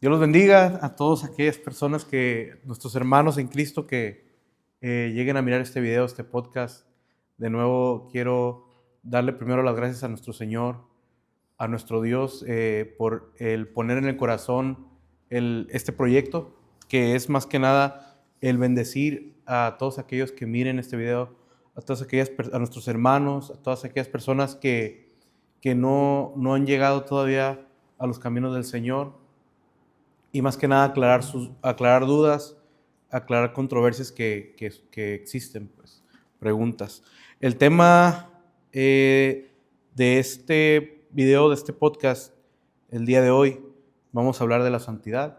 Dios los bendiga a todas aquellas personas nuestros hermanos en Cristo que lleguen a mirar este video, este podcast. De nuevo quiero darle primero las gracias a nuestro Señor, a nuestro Dios, por el poner en el corazón este proyecto, que es más que nada el bendecir a todos aquellos que miren este video, a nuestros hermanos, a todas aquellas personas que no han llegado todavía a los caminos del Señor, y más que nada aclarar dudas, aclarar controversias que existen, pues, preguntas. El tema de este video, de este podcast, el día de hoy, vamos a hablar de la santidad.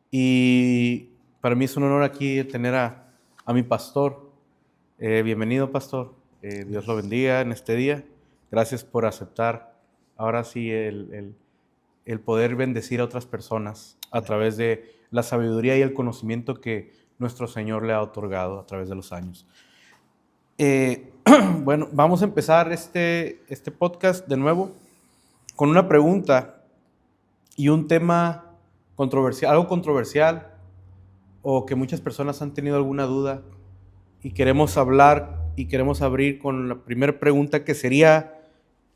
Y para mí es un honor aquí tener a mi pastor. Bienvenido, pastor. Dios lo bendiga en este día. Gracias por aceptar ahora sí el poder bendecir a otras personas a través de la sabiduría y el conocimiento que nuestro Señor le ha otorgado a través de los años. Bueno, vamos a empezar este podcast de nuevo con una pregunta y un tema controversial, algo controversial, o que muchas personas han tenido alguna duda, y queremos hablar y queremos abrir con la primera pregunta, que sería: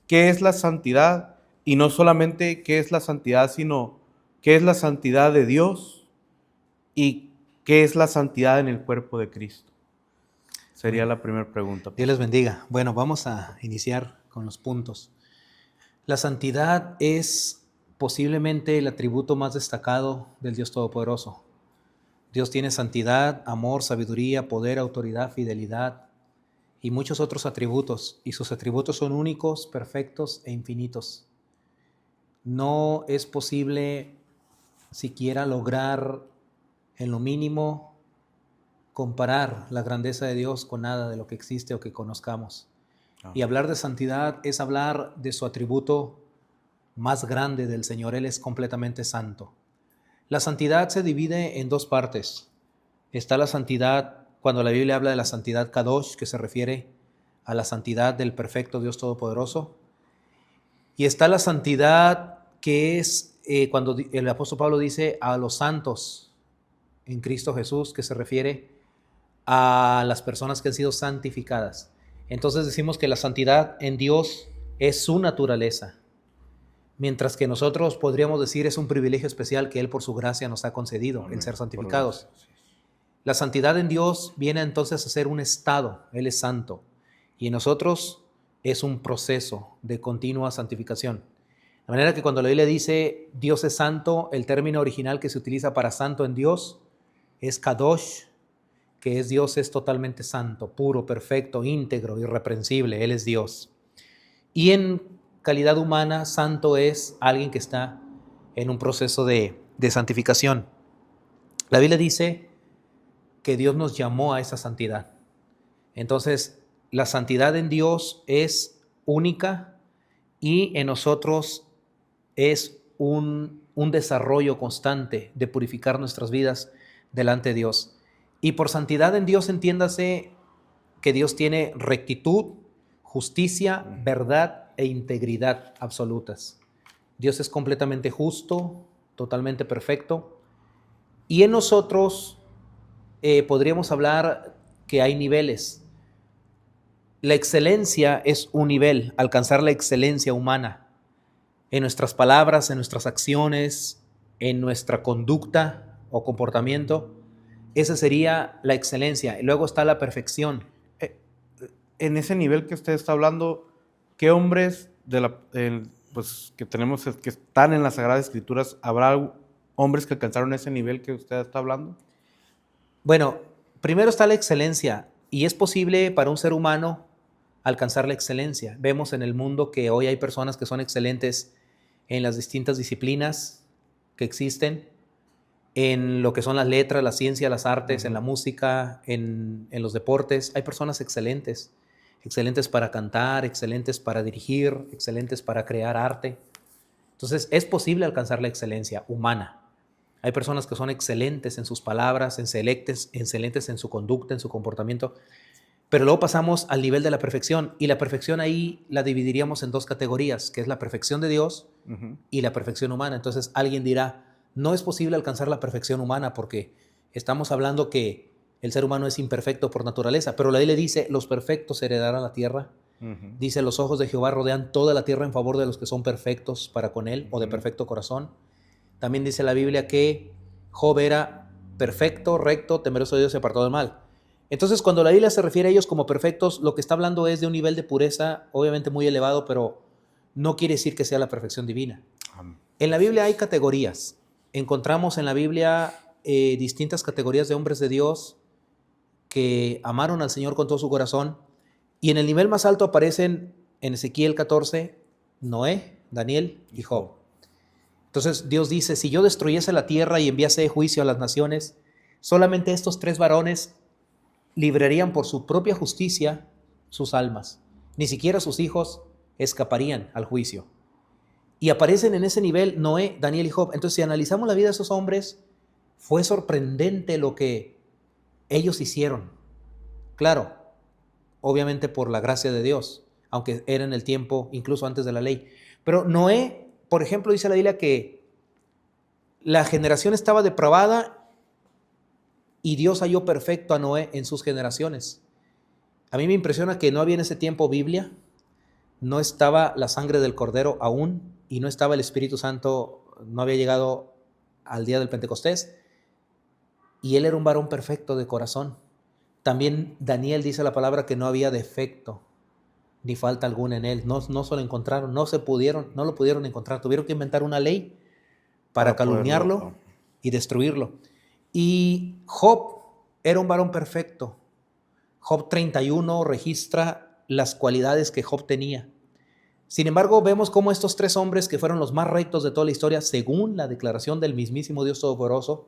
¿qué es la santidad? Y no solamente qué es la santidad, sino qué es la santidad de Dios y qué es la santidad en el cuerpo de Cristo. Sería la primera pregunta. Dios les bendiga. Bueno, vamos a iniciar con los puntos. La santidad es posiblemente el atributo más destacado del Dios Todopoderoso. Dios tiene santidad, amor, sabiduría, poder, autoridad, fidelidad y muchos otros atributos. Y sus atributos son únicos, perfectos e infinitos. No es posible siquiera lograr en lo mínimo comparar la grandeza de Dios con nada de lo que existe o que conozcamos. Y hablar de santidad es hablar de su atributo más grande del Señor. Él es completamente santo. La santidad se divide en dos partes. Está la santidad, cuando la Biblia habla de la santidad Kadosh, que se refiere a la santidad del perfecto Dios Todopoderoso. Y está la santidad que es cuando el apóstol Pablo dice a los santos en Cristo Jesús, que se refiere a las personas que han sido santificadas. Entonces decimos que la santidad en Dios es su naturaleza, mientras que nosotros podríamos decir es un privilegio especial que Él por su gracia nos ha concedido. Amén. El ser santificados. La santidad en Dios viene entonces a ser un estado. Él es santo, y en nosotros es un proceso de continua santificación. De manera que cuando la Biblia dice Dios es santo, el término original que se utiliza para santo en Dios es Kadosh, que es Dios es totalmente santo, puro, perfecto, íntegro, irreprensible. Él es Dios. Y en calidad humana, santo es alguien que está en un proceso de santificación. La Biblia dice que Dios nos llamó a esa santidad. Entonces, la santidad en Dios es única, y en nosotros es un desarrollo constante de purificar nuestras vidas delante de Dios. Y por santidad en Dios entiéndase que Dios tiene rectitud, justicia, verdad e integridad absolutas. Dios es completamente justo, totalmente perfecto. Y en nosotros podríamos hablar que hay niveles. La excelencia es un nivel, alcanzar la excelencia humana en nuestras palabras, en nuestras acciones, en nuestra conducta o comportamiento. Esa sería la excelencia. Y luego está la perfección. En ese nivel que usted está hablando, ¿qué hombres pues, que tenemos que están en las Sagradas Escrituras, habrá hombres que alcanzaron ese nivel que usted está hablando? Bueno, primero está la excelencia, y es posible para un ser humano alcanzar la excelencia. Vemos en el mundo que hoy hay personas que son excelentes en las distintas disciplinas que existen, en lo que son las letras, la ciencia, las artes, en la música, en los deportes. Hay personas excelentes para cantar, excelentes para dirigir, excelentes para crear arte. Entonces, es posible alcanzar la excelencia humana. Hay personas que son excelentes en sus palabras, excelentes en su conducta, en su comportamiento. Pero luego pasamos al nivel de la perfección, y la perfección ahí la dividiríamos en dos categorías, que es la perfección de Dios y la perfección humana. Entonces alguien dirá, No es posible alcanzar la perfección humana porque estamos hablando que el ser humano es imperfecto por naturaleza, pero la Biblia dice, los perfectos heredarán la tierra. Dice, los ojos de Jehová rodean toda la tierra en favor de los que son perfectos para con él o de perfecto corazón. También dice la Biblia que Job era perfecto, recto, temeroso de Dios y apartado del mal. Entonces, cuando la Biblia se refiere a ellos como perfectos, lo que está hablando es de un nivel de pureza obviamente muy elevado, pero no quiere decir que sea la perfección divina. En la Biblia hay categorías. Encontramos en la Biblia distintas categorías de hombres de Dios que amaron al Señor con todo su corazón. Y en el nivel más alto aparecen en Ezequiel 14, Noé, Daniel y Job. Entonces Dios dice, si yo destruyese la tierra y enviase juicio a las naciones, solamente estos 3 varones librarían por su propia justicia sus almas. Ni siquiera sus hijos escaparían al juicio. Y aparecen en ese nivel Noé, Daniel y Job. Entonces, si analizamos la vida de esos hombres, fue sorprendente lo que ellos hicieron. Claro, obviamente por la gracia de Dios, aunque era en el tiempo incluso antes de la ley. Pero Noé, por ejemplo, dice la Biblia que la generación estaba depravada y Dios halló perfecto a Noé en sus generaciones. A mí me impresiona que no había en ese tiempo Biblia, no estaba la sangre del Cordero aún y no estaba el Espíritu Santo, no había llegado al día del Pentecostés, y él era un varón perfecto de corazón. También Daniel dice la palabra que no había defecto ni falta alguna en él. No se lo encontraron, no lo pudieron encontrar. Tuvieron que inventar una ley para calumniarlo y destruirlo. Y Job era un varón perfecto. Job 31 registra las cualidades que Job tenía. Sin embargo, vemos cómo estos 3 hombres que fueron los más rectos de toda la historia, según la declaración del mismísimo Dios Todopoderoso,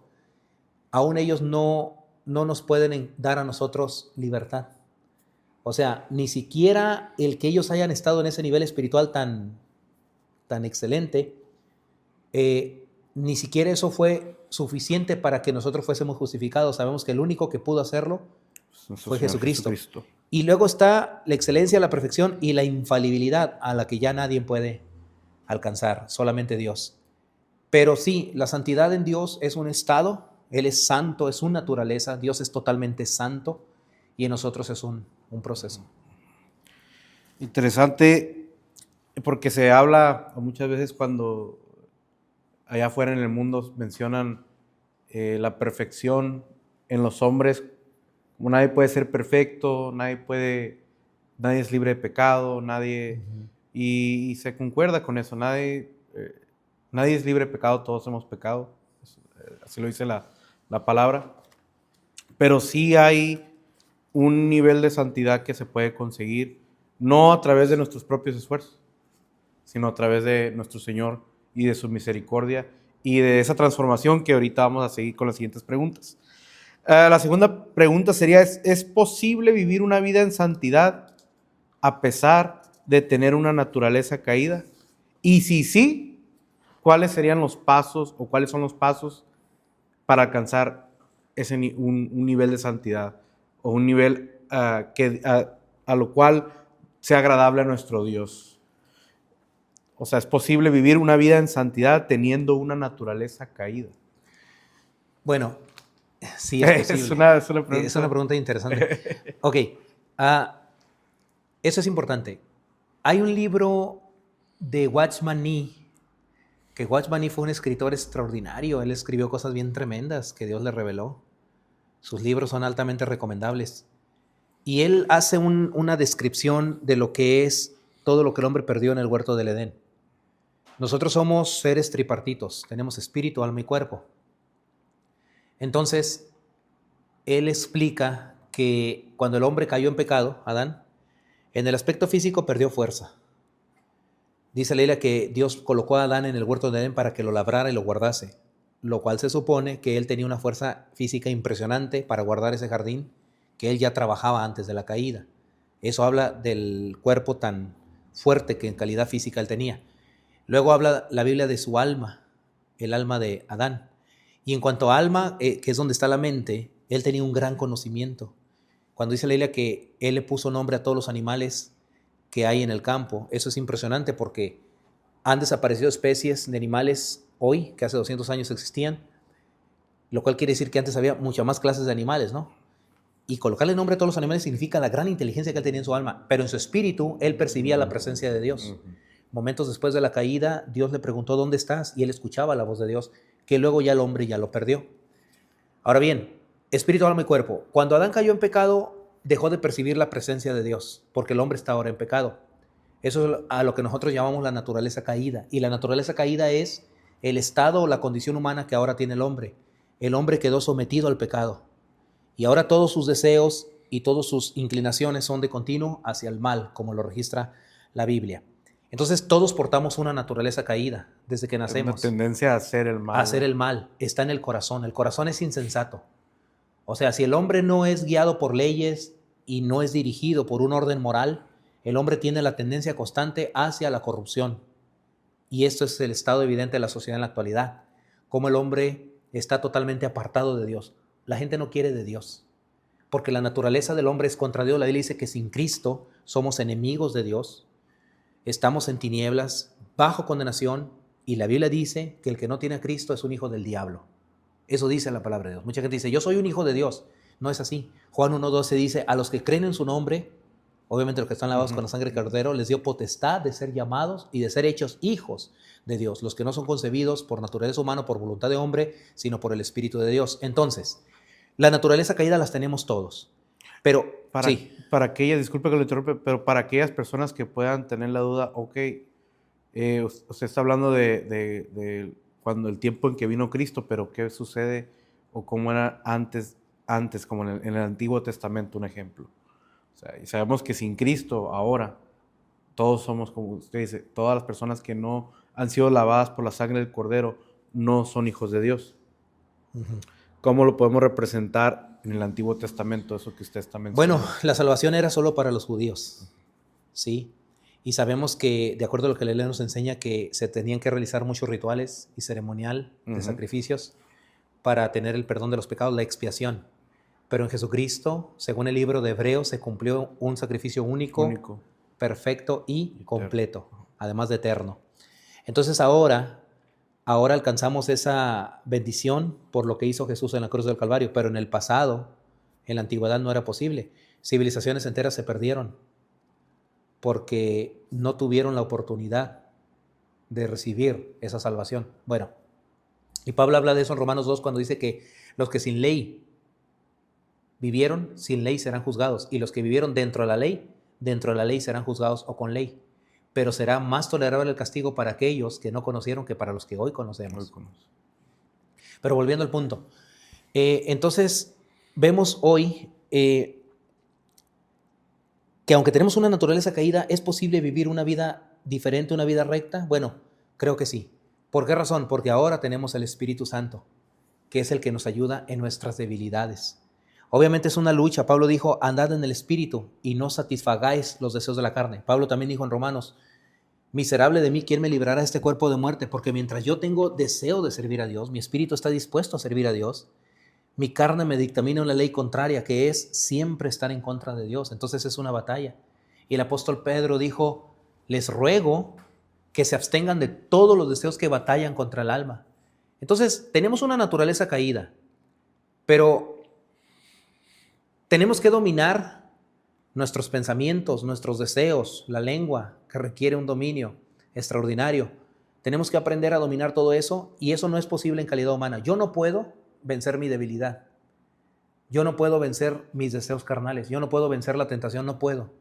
aún ellos no nos pueden dar a nosotros libertad. O sea, ni siquiera el que ellos hayan estado en ese nivel espiritual tan excelente, ni siquiera eso fue suficiente para que nosotros fuésemos justificados. Sabemos que el único que pudo hacerlo fue Jesucristo. Y luego está la excelencia, la perfección y la infalibilidad a la que ya nadie puede alcanzar, solamente Dios. Pero sí, la santidad en Dios es un estado, Él es santo, es su naturaleza, Dios es totalmente santo y en nosotros es un proceso. Interesante, porque se habla muchas veces cuando allá afuera en el mundo mencionan la perfección en los hombres. Como nadie puede ser perfecto, nadie es libre de pecado, nadie, y se concuerda con eso, nadie es libre de pecado, todos hemos pecado, así lo dice la palabra, pero sí hay un nivel de santidad que se puede conseguir, no a través de nuestros propios esfuerzos, sino a través de nuestro Señor y de su misericordia y de esa transformación que ahorita vamos a seguir con las siguientes preguntas. La segunda pregunta sería, ¿es posible vivir una vida en santidad a pesar de tener una naturaleza caída? Y si sí, ¿cuáles serían los pasos o cuáles son los pasos para alcanzar un nivel de santidad o un nivel a lo cual sea agradable a nuestro Dios? O sea, ¿es posible vivir una vida en santidad teniendo una naturaleza caída? Bueno, sí es posible. Es una pregunta interesante. Ok, eso es importante. Hay un libro de Watchman Nee, que Watchman Nee fue un escritor extraordinario. Él escribió cosas bien tremendas que Dios le reveló. Sus libros son altamente recomendables. Y él hace una descripción de lo que es todo lo que el hombre perdió en el huerto del Edén. Nosotros somos seres tripartitos, tenemos espíritu, alma y cuerpo. Entonces, él explica que cuando el hombre cayó en pecado, Adán, en el aspecto físico perdió fuerza. Dice la Biblia que Dios colocó a Adán en el huerto de Edén para que lo labrara y lo guardase, lo cual se supone que él tenía una fuerza física impresionante para guardar ese jardín, que él ya trabajaba antes de la caída. Eso habla del cuerpo tan fuerte que en calidad física él tenía. Luego habla la Biblia de su alma, el alma de Adán. Y en cuanto a alma, que es donde está la mente, él tenía un gran conocimiento. Cuando dice la Biblia que él le puso nombre a todos los animales que hay en el campo, eso es impresionante porque han desaparecido especies de animales hoy, que hace 200 años existían, lo cual quiere decir que antes había muchas más clases de animales, ¿no? Y colocarle nombre a todos los animales significa la gran inteligencia que él tenía en su alma, pero en su espíritu él percibía la presencia de Dios. Momentos después de la caída, Dios le preguntó, ¿dónde estás? Y él escuchaba la voz de Dios, que luego ya el hombre ya lo perdió. Ahora bien, espíritu, alma y cuerpo. Cuando Adán cayó en pecado, dejó de percibir la presencia de Dios, porque el hombre está ahora en pecado. Eso es a lo que nosotros llamamos la naturaleza caída. Y la naturaleza caída es el estado o la condición humana que ahora tiene el hombre. El hombre quedó sometido al pecado. Y ahora todos sus deseos y todas sus inclinaciones son de continuo hacia el mal, como lo registra la Biblia. Entonces todos portamos una naturaleza caída desde que nacemos. Una tendencia a hacer el mal. A hacer el mal. Está en el corazón. El corazón es insensato. O sea, si el hombre no es guiado por leyes y no es dirigido por un orden moral, el hombre tiene la tendencia constante hacia la corrupción. Y esto es el estado evidente de la sociedad en la actualidad. Cómo el hombre está totalmente apartado de Dios. La gente no quiere de Dios, porque la naturaleza del hombre es contra Dios. La Biblia dice que sin Cristo somos enemigos de Dios, estamos en tinieblas, bajo condenación, y la Biblia dice que el que no tiene a Cristo es un hijo del diablo. Eso dice la palabra de Dios. Mucha gente dice, yo soy un hijo de Dios. No es así. Juan 1:12 dice, a los que creen en su nombre, obviamente los que están lavados con la sangre del Cordero, les dio potestad de ser llamados y de ser hechos hijos de Dios. Los que no son concebidos por naturaleza humana, por voluntad de hombre, sino por el Espíritu de Dios. Entonces, la naturaleza caída las tenemos todos. Pero, para aquellas, disculpe que lo interrumpa, pero para aquellas personas que puedan tener la duda, usted está hablando de cuando el tiempo en que vino Cristo, pero ¿qué sucede o cómo era antes como en el Antiguo Testamento, un ejemplo? O sea, y sabemos que sin Cristo ahora todos somos, como usted dice, todas las personas que no han sido lavadas por la sangre del Cordero no son hijos de Dios. ¿Cómo lo podemos representar en el Antiguo Testamento, eso que usted está mencionando? Bueno, la salvación era solo para los judíos, ¿sí? Y sabemos que, de acuerdo a lo que la ley nos enseña, que se tenían que realizar muchos rituales y ceremonial de sacrificios para tener el perdón de los pecados, la expiación. Pero en Jesucristo, según el libro de Hebreos, se cumplió un sacrificio único, perfecto y completo, además de eterno. Entonces ahora alcanzamos esa bendición por lo que hizo Jesús en la cruz del Calvario, pero en el pasado, en la antigüedad, no era posible. Civilizaciones enteras se perdieron porque no tuvieron la oportunidad de recibir esa salvación. Bueno, y Pablo habla de eso en Romanos 2 cuando dice que los que sin ley vivieron, sin ley serán juzgados, y los que vivieron dentro de la ley serán juzgados o con ley. Pero será más tolerable el castigo para aquellos que no conocieron que para los que hoy conocemos. Pero volviendo al punto, entonces vemos hoy que aunque tenemos una naturaleza caída, ¿es posible vivir una vida diferente, una vida recta? Bueno, creo que sí. ¿Por qué razón? Porque ahora tenemos el Espíritu Santo, que es el que nos ayuda en nuestras debilidades. Obviamente es una lucha. Pablo dijo, andad en el Espíritu y no satisfagáis los deseos de la carne. Pablo también dijo en Romanos, miserable de mí, ¿quién me librará de este cuerpo de muerte? Porque mientras yo tengo deseo de servir a Dios, mi espíritu está dispuesto a servir a Dios, mi carne me dictamina una ley contraria, que es siempre estar en contra de Dios. Entonces es una batalla. Y el apóstol Pedro dijo, les ruego que se abstengan de todos los deseos que batallan contra el alma. Entonces tenemos una naturaleza caída, pero tenemos que dominar nuestros pensamientos, nuestros deseos, la lengua, que requiere un dominio extraordinario. Tenemos que aprender a dominar todo eso, y eso no es posible en calidad humana. Yo no puedo vencer mi debilidad. Yo no puedo vencer mis deseos carnales. Yo no puedo vencer la tentación, no puedo.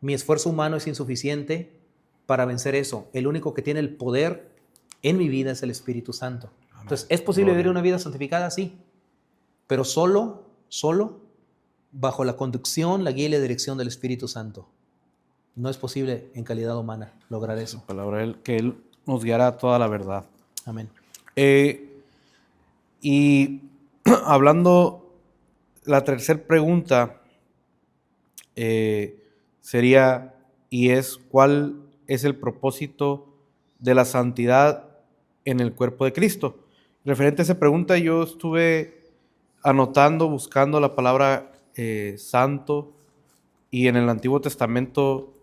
Mi esfuerzo humano es insuficiente para vencer eso. El único que tiene el poder en mi vida es el Espíritu Santo. Amén. Entonces, ¿es posible vivir una vida santificada? Sí. Pero solo bajo la conducción, la guía y la dirección del Espíritu Santo. No es posible en calidad humana lograr eso. La palabra que Él nos guiará a toda la verdad. Amén. Y hablando, la tercera pregunta sería, ¿cuál es el propósito de la santidad en el cuerpo de Cristo? Referente a esa pregunta, yo estuve anotando, buscando la palabra santo, y en el Antiguo Testamento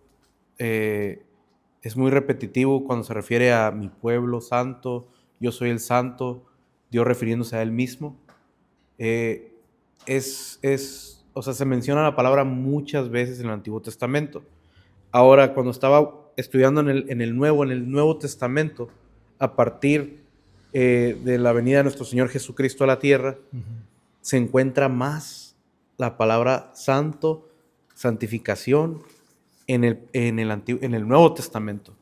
es muy repetitivo cuando se refiere a mi pueblo santo, yo soy el santo, Dios refiriéndose a Él mismo. O sea, se menciona la palabra muchas veces en el Antiguo Testamento. Ahora, cuando estaba estudiando en el Nuevo Testamento, a partir de la venida de nuestro Señor Jesucristo a la tierra, se encuentra más la palabra santo, santificación en el Nuevo Testamento.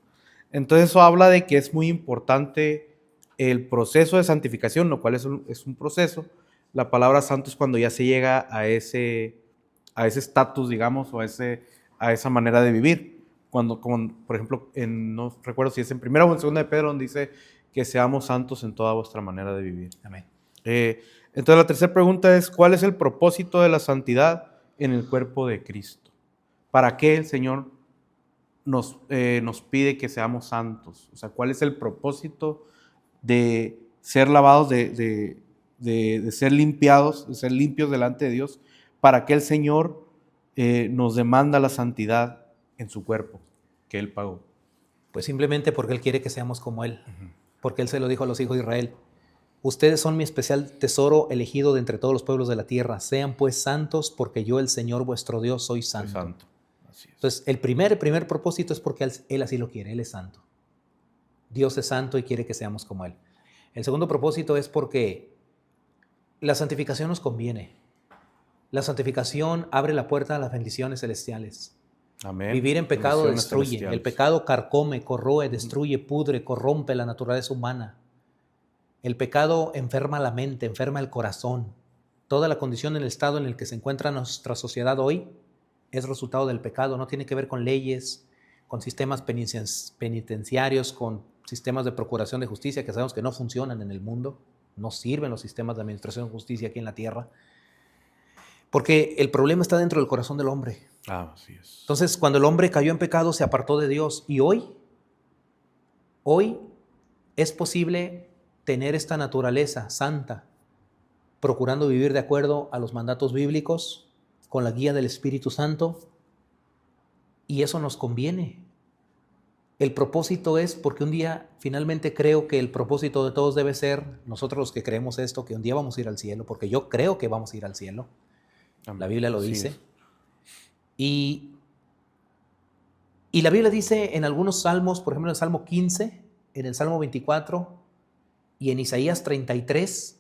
Entonces eso habla de que es muy importante el proceso de santificación, lo cual es un proceso. La palabra santo es cuando ya se llega a ese estatus, digamos, o a esa manera de vivir. Cuando, por ejemplo, no recuerdo si es en 1 o en 2 de Pedro, donde dice que seamos santos en toda vuestra manera de vivir. Amén. Entonces la tercera pregunta es, ¿cuál es el propósito de la santidad en el cuerpo de Cristo? ¿Para qué el Señor nos pide que seamos santos? O sea, ¿cuál es el propósito de ser lavados, de ser limpiados, de ser limpios delante de Dios? ¿Para qué el Señor nos demanda la santidad en su cuerpo que Él pagó? Pues simplemente porque Él quiere que seamos como Él. Porque Él se lo dijo a los hijos de Israel. Ustedes son mi especial tesoro elegido de entre todos los pueblos de la tierra. Sean pues santos porque yo, el Señor vuestro Dios, soy santo. Soy santo. Así es. Entonces, el primer propósito es porque Él así lo quiere. Él es santo. Dios es santo y quiere que seamos como Él. El segundo propósito es porque la santificación nos conviene. La santificación abre la puerta a las bendiciones celestiales. Amén. Vivir en pecado Bendiciones destruye. celestiales. El pecado carcome, corroe, destruye, pudre, corrompe la naturaleza humana. El pecado enferma la mente, enferma el corazón. Toda la condición en el estado en el que se encuentra nuestra sociedad hoy es resultado del pecado. No tiene que ver con leyes, con sistemas penitenciarios, con sistemas de procuración de justicia que sabemos que no funcionan en el mundo. No sirven los sistemas de administración de justicia aquí en la tierra. Porque el problema está dentro del corazón del hombre. Así es. Entonces, cuando el hombre cayó en pecado, se apartó de Dios. Y hoy es posible tener esta naturaleza santa, procurando vivir de acuerdo a los mandatos bíblicos, con la guía del Espíritu Santo, y eso nos conviene. El propósito es, porque un día finalmente creo que el propósito de todos debe ser, nosotros los que creemos esto, que un día vamos a ir al cielo, porque yo creo que vamos a ir al cielo. Amén. La Biblia lo Así dice. es. Y la Biblia dice en algunos salmos, por ejemplo en el Salmo 15, en el Salmo 24 y en Isaías 33,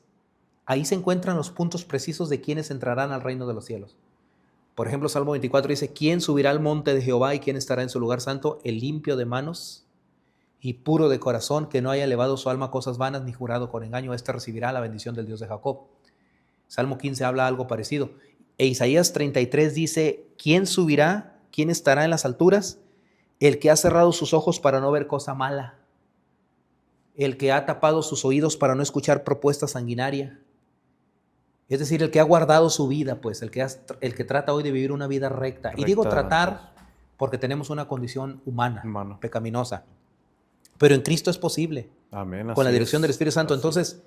ahí se encuentran los puntos precisos de quienes entrarán al reino de los cielos. Por ejemplo, Salmo 24 dice, ¿quién subirá al monte de Jehová y quién estará en su lugar santo? El limpio de manos y puro de corazón, que no haya elevado su alma a cosas vanas ni jurado con engaño, este recibirá la bendición del Dios de Jacob. Salmo 15 habla algo parecido. E Isaías 33 dice, ¿quién subirá? ¿Quién estará en las alturas? El que ha cerrado sus ojos para no ver cosa mala. El que ha tapado sus oídos para no escuchar propuesta sanguinaria. Es decir, el que ha guardado su vida, pues, el que trata hoy de vivir una vida recta. Y digo tratar porque tenemos una condición humana, pecaminosa. Pero en Cristo es posible. Amén. Con la dirección del Espíritu Santo. Entonces,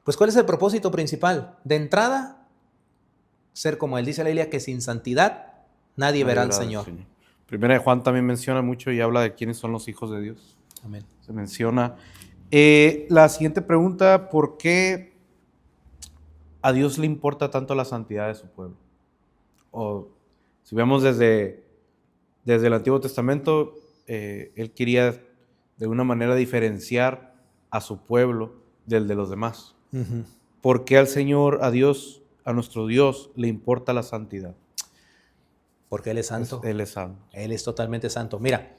pues, ¿cuál es el propósito principal? De entrada, ser como Él. Dice la Biblia que sin santidad nadie verá al Señor. Primera de Juan también menciona mucho y habla de quiénes son los hijos de Dios. Amén. Se menciona. La siguiente pregunta, ¿por qué a Dios le importa tanto la santidad de su pueblo? O si vemos desde el Antiguo Testamento, Él quería de una manera diferenciar a su pueblo del de los demás. Uh-huh. ¿Por qué al Señor, a Dios, a nuestro Dios, le importa la santidad? Porque Él es santo. Él es santo. Él es totalmente santo. Mira,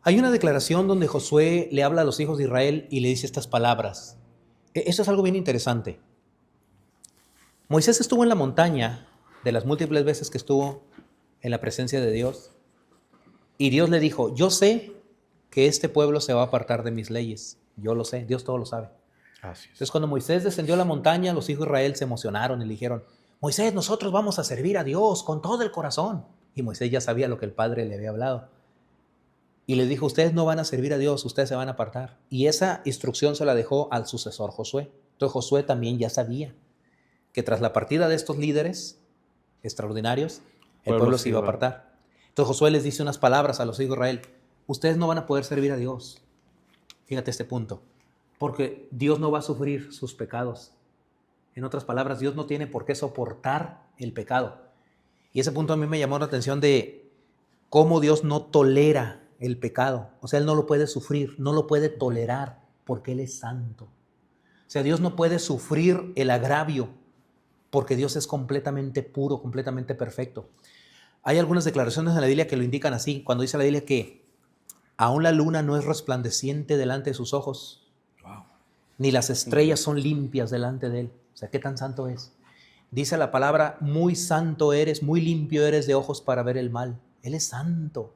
hay una declaración donde Josué le habla a los hijos de Israel y le dice estas palabras. Eso es algo bien interesante. Moisés estuvo en la montaña de las múltiples veces que estuvo en la presencia de Dios y Dios le dijo, yo sé que este pueblo se va a apartar de mis leyes. Yo lo sé, Dios todo lo sabe. Así es. Entonces cuando Moisés descendió a la montaña, los hijos de Israel se emocionaron y le dijeron, Moisés, nosotros vamos a servir a Dios con todo el corazón. Y Moisés ya sabía lo que el Padre le había hablado. Y les dijo, ustedes no van a servir a Dios, ustedes se van a apartar. Y esa instrucción se la dejó al sucesor Josué. Entonces Josué también ya sabía que tras la partida de estos líderes extraordinarios, el pueblo se iba a apartar. Entonces Josué les dice unas palabras a los hijos de Israel. Ustedes no van a poder servir a Dios. Fíjate este punto. Porque Dios no va a sufrir sus pecados. En otras palabras, Dios no tiene por qué soportar el pecado. Y ese punto a mí me llamó la atención de cómo Dios no tolera el pecado. O sea, Él no lo puede sufrir, no lo puede tolerar, porque Él es santo. O sea, Dios no puede sufrir el agravio, porque Dios es completamente puro, completamente perfecto. Hay algunas declaraciones en la Biblia que lo indican así. Cuando dice la Biblia que aún la luna no es resplandeciente delante de sus ojos, ni las estrellas son limpias delante de Él. O sea, ¿qué tan santo es? Dice la palabra, muy santo eres, muy limpio eres de ojos para ver el mal. Él es santo.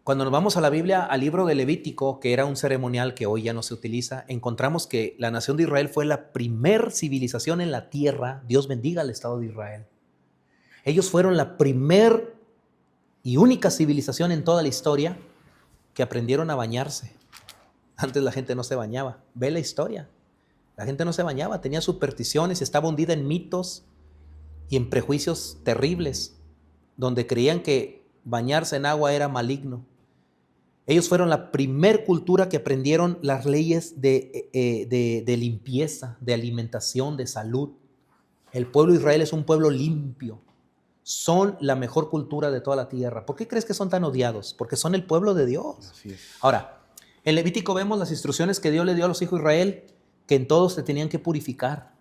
Cuando nos vamos a la Biblia, al libro de Levítico, que era un ceremonial que hoy ya no se utiliza, encontramos que la nación de Israel fue la primer civilización en la tierra. Dios bendiga al Estado de Israel. Ellos fueron la primer y única civilización en toda la historia que aprendieron a bañarse. Antes la gente no se bañaba. Ve la historia. La gente no se bañaba, tenía supersticiones, estaba hundida en mitos y en prejuicios terribles, donde creían que bañarse en agua era maligno. Ellos fueron la primer cultura que aprendieron las leyes de limpieza, de alimentación, de salud. El pueblo de Israel es un pueblo limpio. Son la mejor cultura de toda la tierra. ¿Por qué crees que son tan odiados? Porque son el pueblo de Dios. Así es. Ahora, en Levítico vemos las instrucciones que Dios le dio a los hijos de Israel, que en todos se tenían que purificar.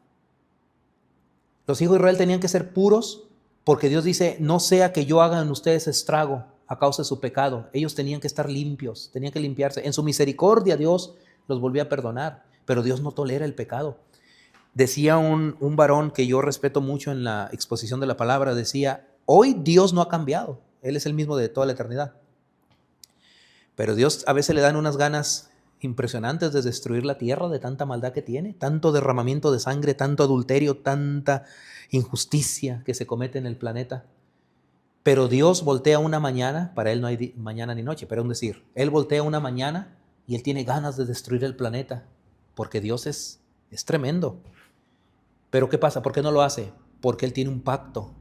Los hijos de Israel tenían que ser puros porque Dios dice, no sea que yo haga en ustedes estrago a causa de su pecado. Ellos tenían que estar limpios, tenían que limpiarse. En su misericordia Dios los volvió a perdonar, pero Dios no tolera el pecado. Decía un varón que yo respeto mucho en la exposición de la palabra, decía, hoy Dios no ha cambiado, Él es el mismo de toda la eternidad. Pero Dios a veces le dan unas ganas impresionantes de destruir la tierra de tanta maldad que tiene, tanto derramamiento de sangre, tanto adulterio, tanta injusticia que se comete en el planeta. Pero Dios voltea una mañana, para Él no hay mañana ni noche, pero es decir, Él voltea una mañana y Él tiene ganas de destruir el planeta, porque Dios es tremendo. Pero ¿qué pasa? ¿Por qué no lo hace? Porque Él tiene un pacto.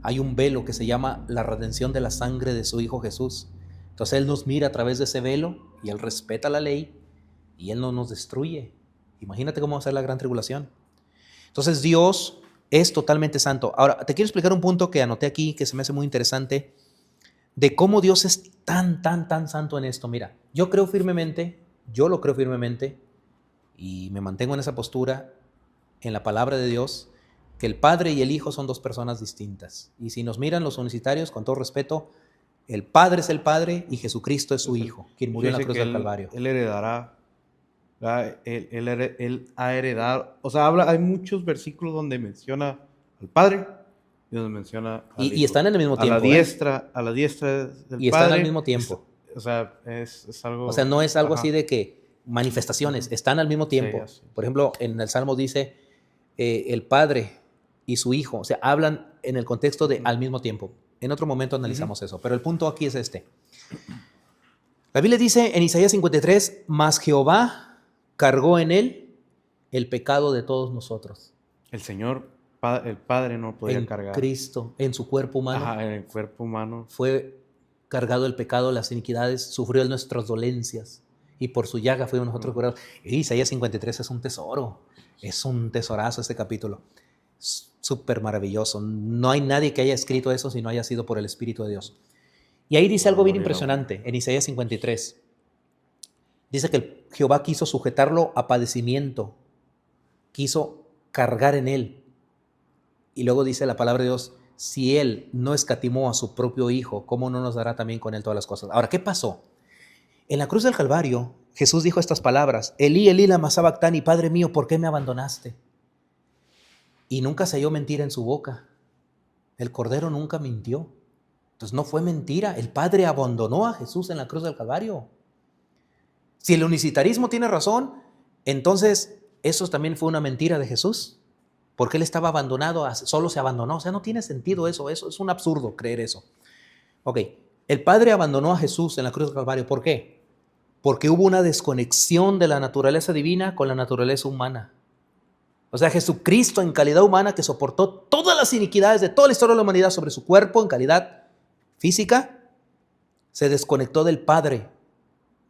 Hay un velo que se llama la redención de la sangre de su Hijo Jesús. Entonces Él nos mira a través de ese velo y Él respeta la ley y Él no nos destruye. Imagínate cómo va a ser la gran tribulación. Entonces Dios es totalmente santo. Ahora, te quiero explicar un punto que anoté aquí que se me hace muy interesante de cómo Dios es tan santo en esto. Mira, yo lo creo firmemente y me mantengo en esa postura en la palabra de Dios, que el Padre y el Hijo son dos personas distintas. Y si nos miran los unicitarios, con todo respeto, el Padre es el Padre y Jesucristo es su Hijo, quien murió en la cruz del Calvario. Él heredará, él ha heredado, o sea, hay muchos versículos donde menciona al Padre y donde menciona al Hijo. Y están en el mismo tiempo. A la diestra del Padre. Y están al mismo tiempo. O sea, es algo... O sea, no es algo así de que manifestaciones, están al mismo tiempo. Sí, por ejemplo, en el Salmo dice el Padre y su Hijo, o sea, hablan en el contexto de al mismo tiempo. En otro momento analizamos eso, pero el punto aquí es este. La Biblia dice en Isaías 53, mas Jehová cargó en él el pecado de todos nosotros. El Señor, el Padre no podía cargar. En Cristo, en su cuerpo humano. Ajá, en el cuerpo humano. Fue cargado el pecado, las iniquidades, sufrió nuestras dolencias y por su llaga fuimos nosotros curados. Isaías 53 es un tesoro, es un tesorazo este capítulo. Súper maravilloso. No hay nadie que haya escrito eso si no haya sido por el Espíritu de Dios. Y ahí dice algo bien impresionante en Isaías 53. Dice que Jehová quiso sujetarlo a padecimiento, quiso cargar en él. Y luego dice la palabra de Dios, si él no escatimó a su propio Hijo, ¿cómo no nos dará también con él todas las cosas? Ahora, ¿qué pasó? En la cruz del Calvario, Jesús dijo estas palabras, Elí, Elí, lama sabactani, Padre mío, ¿por qué me abandonaste? Y nunca se halló mentira en su boca. El Cordero nunca mintió. Entonces no fue mentira. El Padre abandonó a Jesús en la cruz del Calvario. Si el unicitarismo tiene razón, entonces eso también fue una mentira de Jesús. Porque Él estaba abandonado, solo se abandonó. O sea, no tiene sentido eso es un absurdo creer eso. Ok, el Padre abandonó a Jesús en la cruz del Calvario. ¿Por qué? Porque hubo una desconexión de la naturaleza divina con la naturaleza humana. O sea, Jesucristo en calidad humana que soportó todas las iniquidades de toda la historia de la humanidad sobre su cuerpo en calidad física, se desconectó del Padre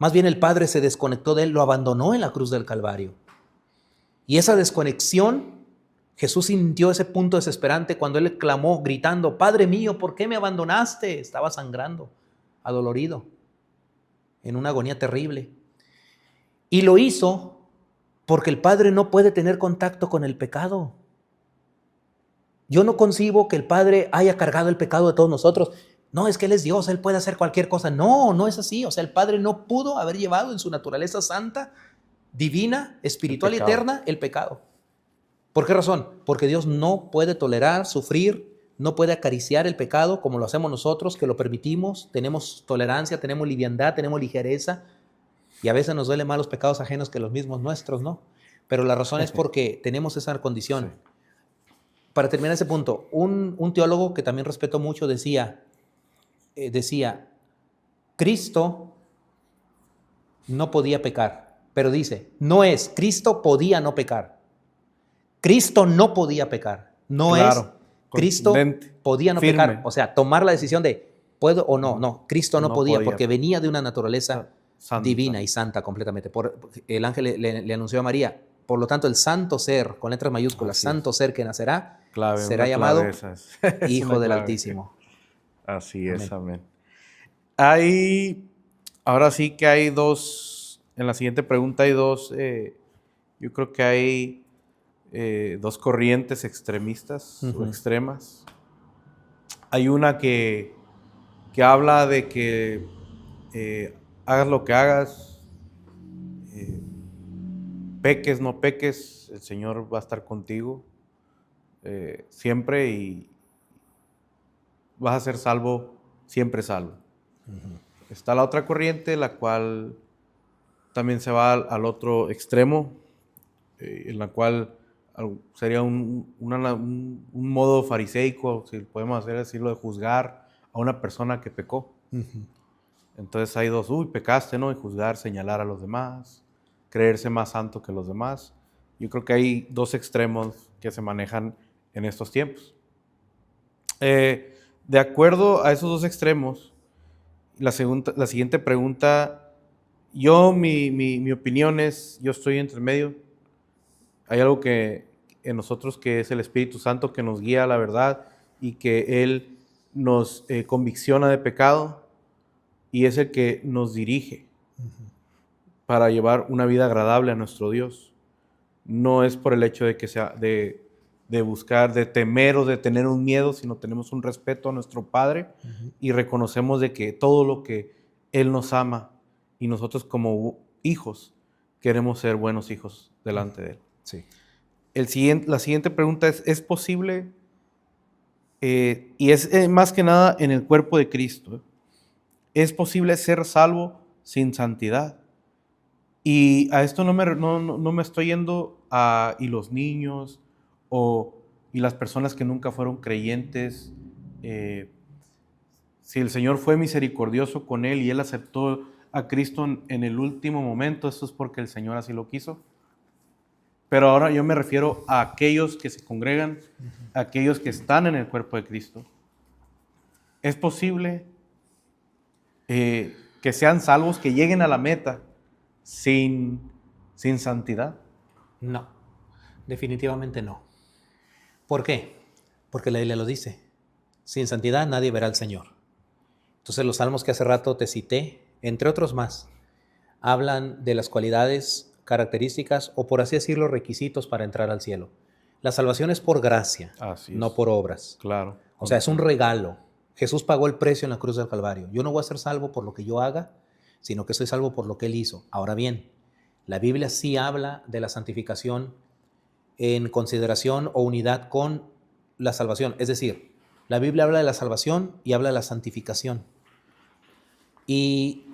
Más bien el Padre se desconectó de él, lo abandonó en la cruz del Calvario. Y esa desconexión, Jesús sintió ese punto desesperante cuando él clamó gritando, Padre mío, ¿por qué me abandonaste? Estaba sangrando, adolorido, en una agonía terrible. Y lo hizo porque el Padre no puede tener contacto con el pecado. Yo no concibo que el Padre haya cargado el pecado de todos nosotros. No, es que Él es Dios, Él puede hacer cualquier cosa. No, no es así. O sea, el Padre no pudo haber llevado en su naturaleza santa, divina, espiritual y eterna el pecado. ¿Por qué razón? Porque Dios no puede tolerar, sufrir, no puede acariciar el pecado como lo hacemos nosotros, que lo permitimos, tenemos tolerancia, tenemos liviandad, tenemos ligereza, y a veces nos duelen más los pecados ajenos que los mismos nuestros, ¿no? Pero la razón es porque tenemos esa condición. Sí. Para terminar ese punto, un teólogo que también respeto mucho decía, Cristo no podía pecar, pero dice, no es, Cristo podía no pecar. Cristo no podía pecar, no es, Cristo podía no firme. pecar. O sea, tomar la decisión de, ¿puedo o no? No, Cristo no podía porque venía de una naturaleza santa, divina y santa completamente. El ángel le anunció a María, por lo tanto el santo ser, con letras mayúsculas, santo ser que nacerá, será llamado Hijo del Altísimo. Así es, amén. Ahora sí que hay dos, en la siguiente pregunta hay dos, yo creo que hay dos corrientes extremistas o extremas. Hay una que habla de que hagas lo que hagas, peques, no peques, el Señor va a estar contigo siempre y vas a ser salvo, siempre salvo. Está la otra corriente, la cual también se va al otro extremo, en la cual sería un modo fariseico, si podemos decirlo, de juzgar a una persona que pecó. Entonces hay dos, pecaste, ¿no? Y juzgar, señalar a los demás, creerse más santo que los demás. Yo creo que hay dos extremos que se manejan en estos tiempos. De acuerdo a esos dos extremos, la siguiente pregunta, mi opinión es, yo estoy entre medio. Hay algo que en nosotros que es el Espíritu Santo que nos guía a la verdad y que Él nos convicciona de pecado y es el que nos dirige para llevar una vida agradable a nuestro Dios. No es por el hecho de que sea de buscar, de temer o de tener un miedo, sino tenemos un respeto a nuestro Padre y reconocemos de que todo lo que Él nos ama y nosotros como hijos queremos ser buenos hijos delante de Él. Sí. La siguiente pregunta ¿es posible? Y es más que nada en el cuerpo de Cristo. ¿Es posible ser salvo sin santidad? Y a esto no me estoy yendo y los niños y las personas que nunca fueron creyentes. Si el Señor fue misericordioso con él y él aceptó a Cristo en el último momento, eso es porque el Señor así lo quiso. Pero ahora yo me refiero a aquellos que se congregan, a aquellos que están en el cuerpo de Cristo. ¿Es posible que sean salvos, que lleguen a la meta sin santidad? No, definitivamente no. ¿Por qué? Porque la Biblia lo dice. Sin santidad nadie verá al Señor. Entonces los salmos que hace rato te cité, entre otros más, hablan de las cualidades, características o por así decirlo requisitos para entrar al cielo. La salvación es por gracia, no por obras. Claro. O sea, es un regalo. Jesús pagó el precio en la cruz del Calvario. Yo no voy a ser salvo por lo que yo haga, sino que soy salvo por lo que Él hizo. Ahora bien, la Biblia sí habla de la santificación en consideración o unidad con la salvación. Es decir, la Biblia habla de la salvación y habla de la santificación. Y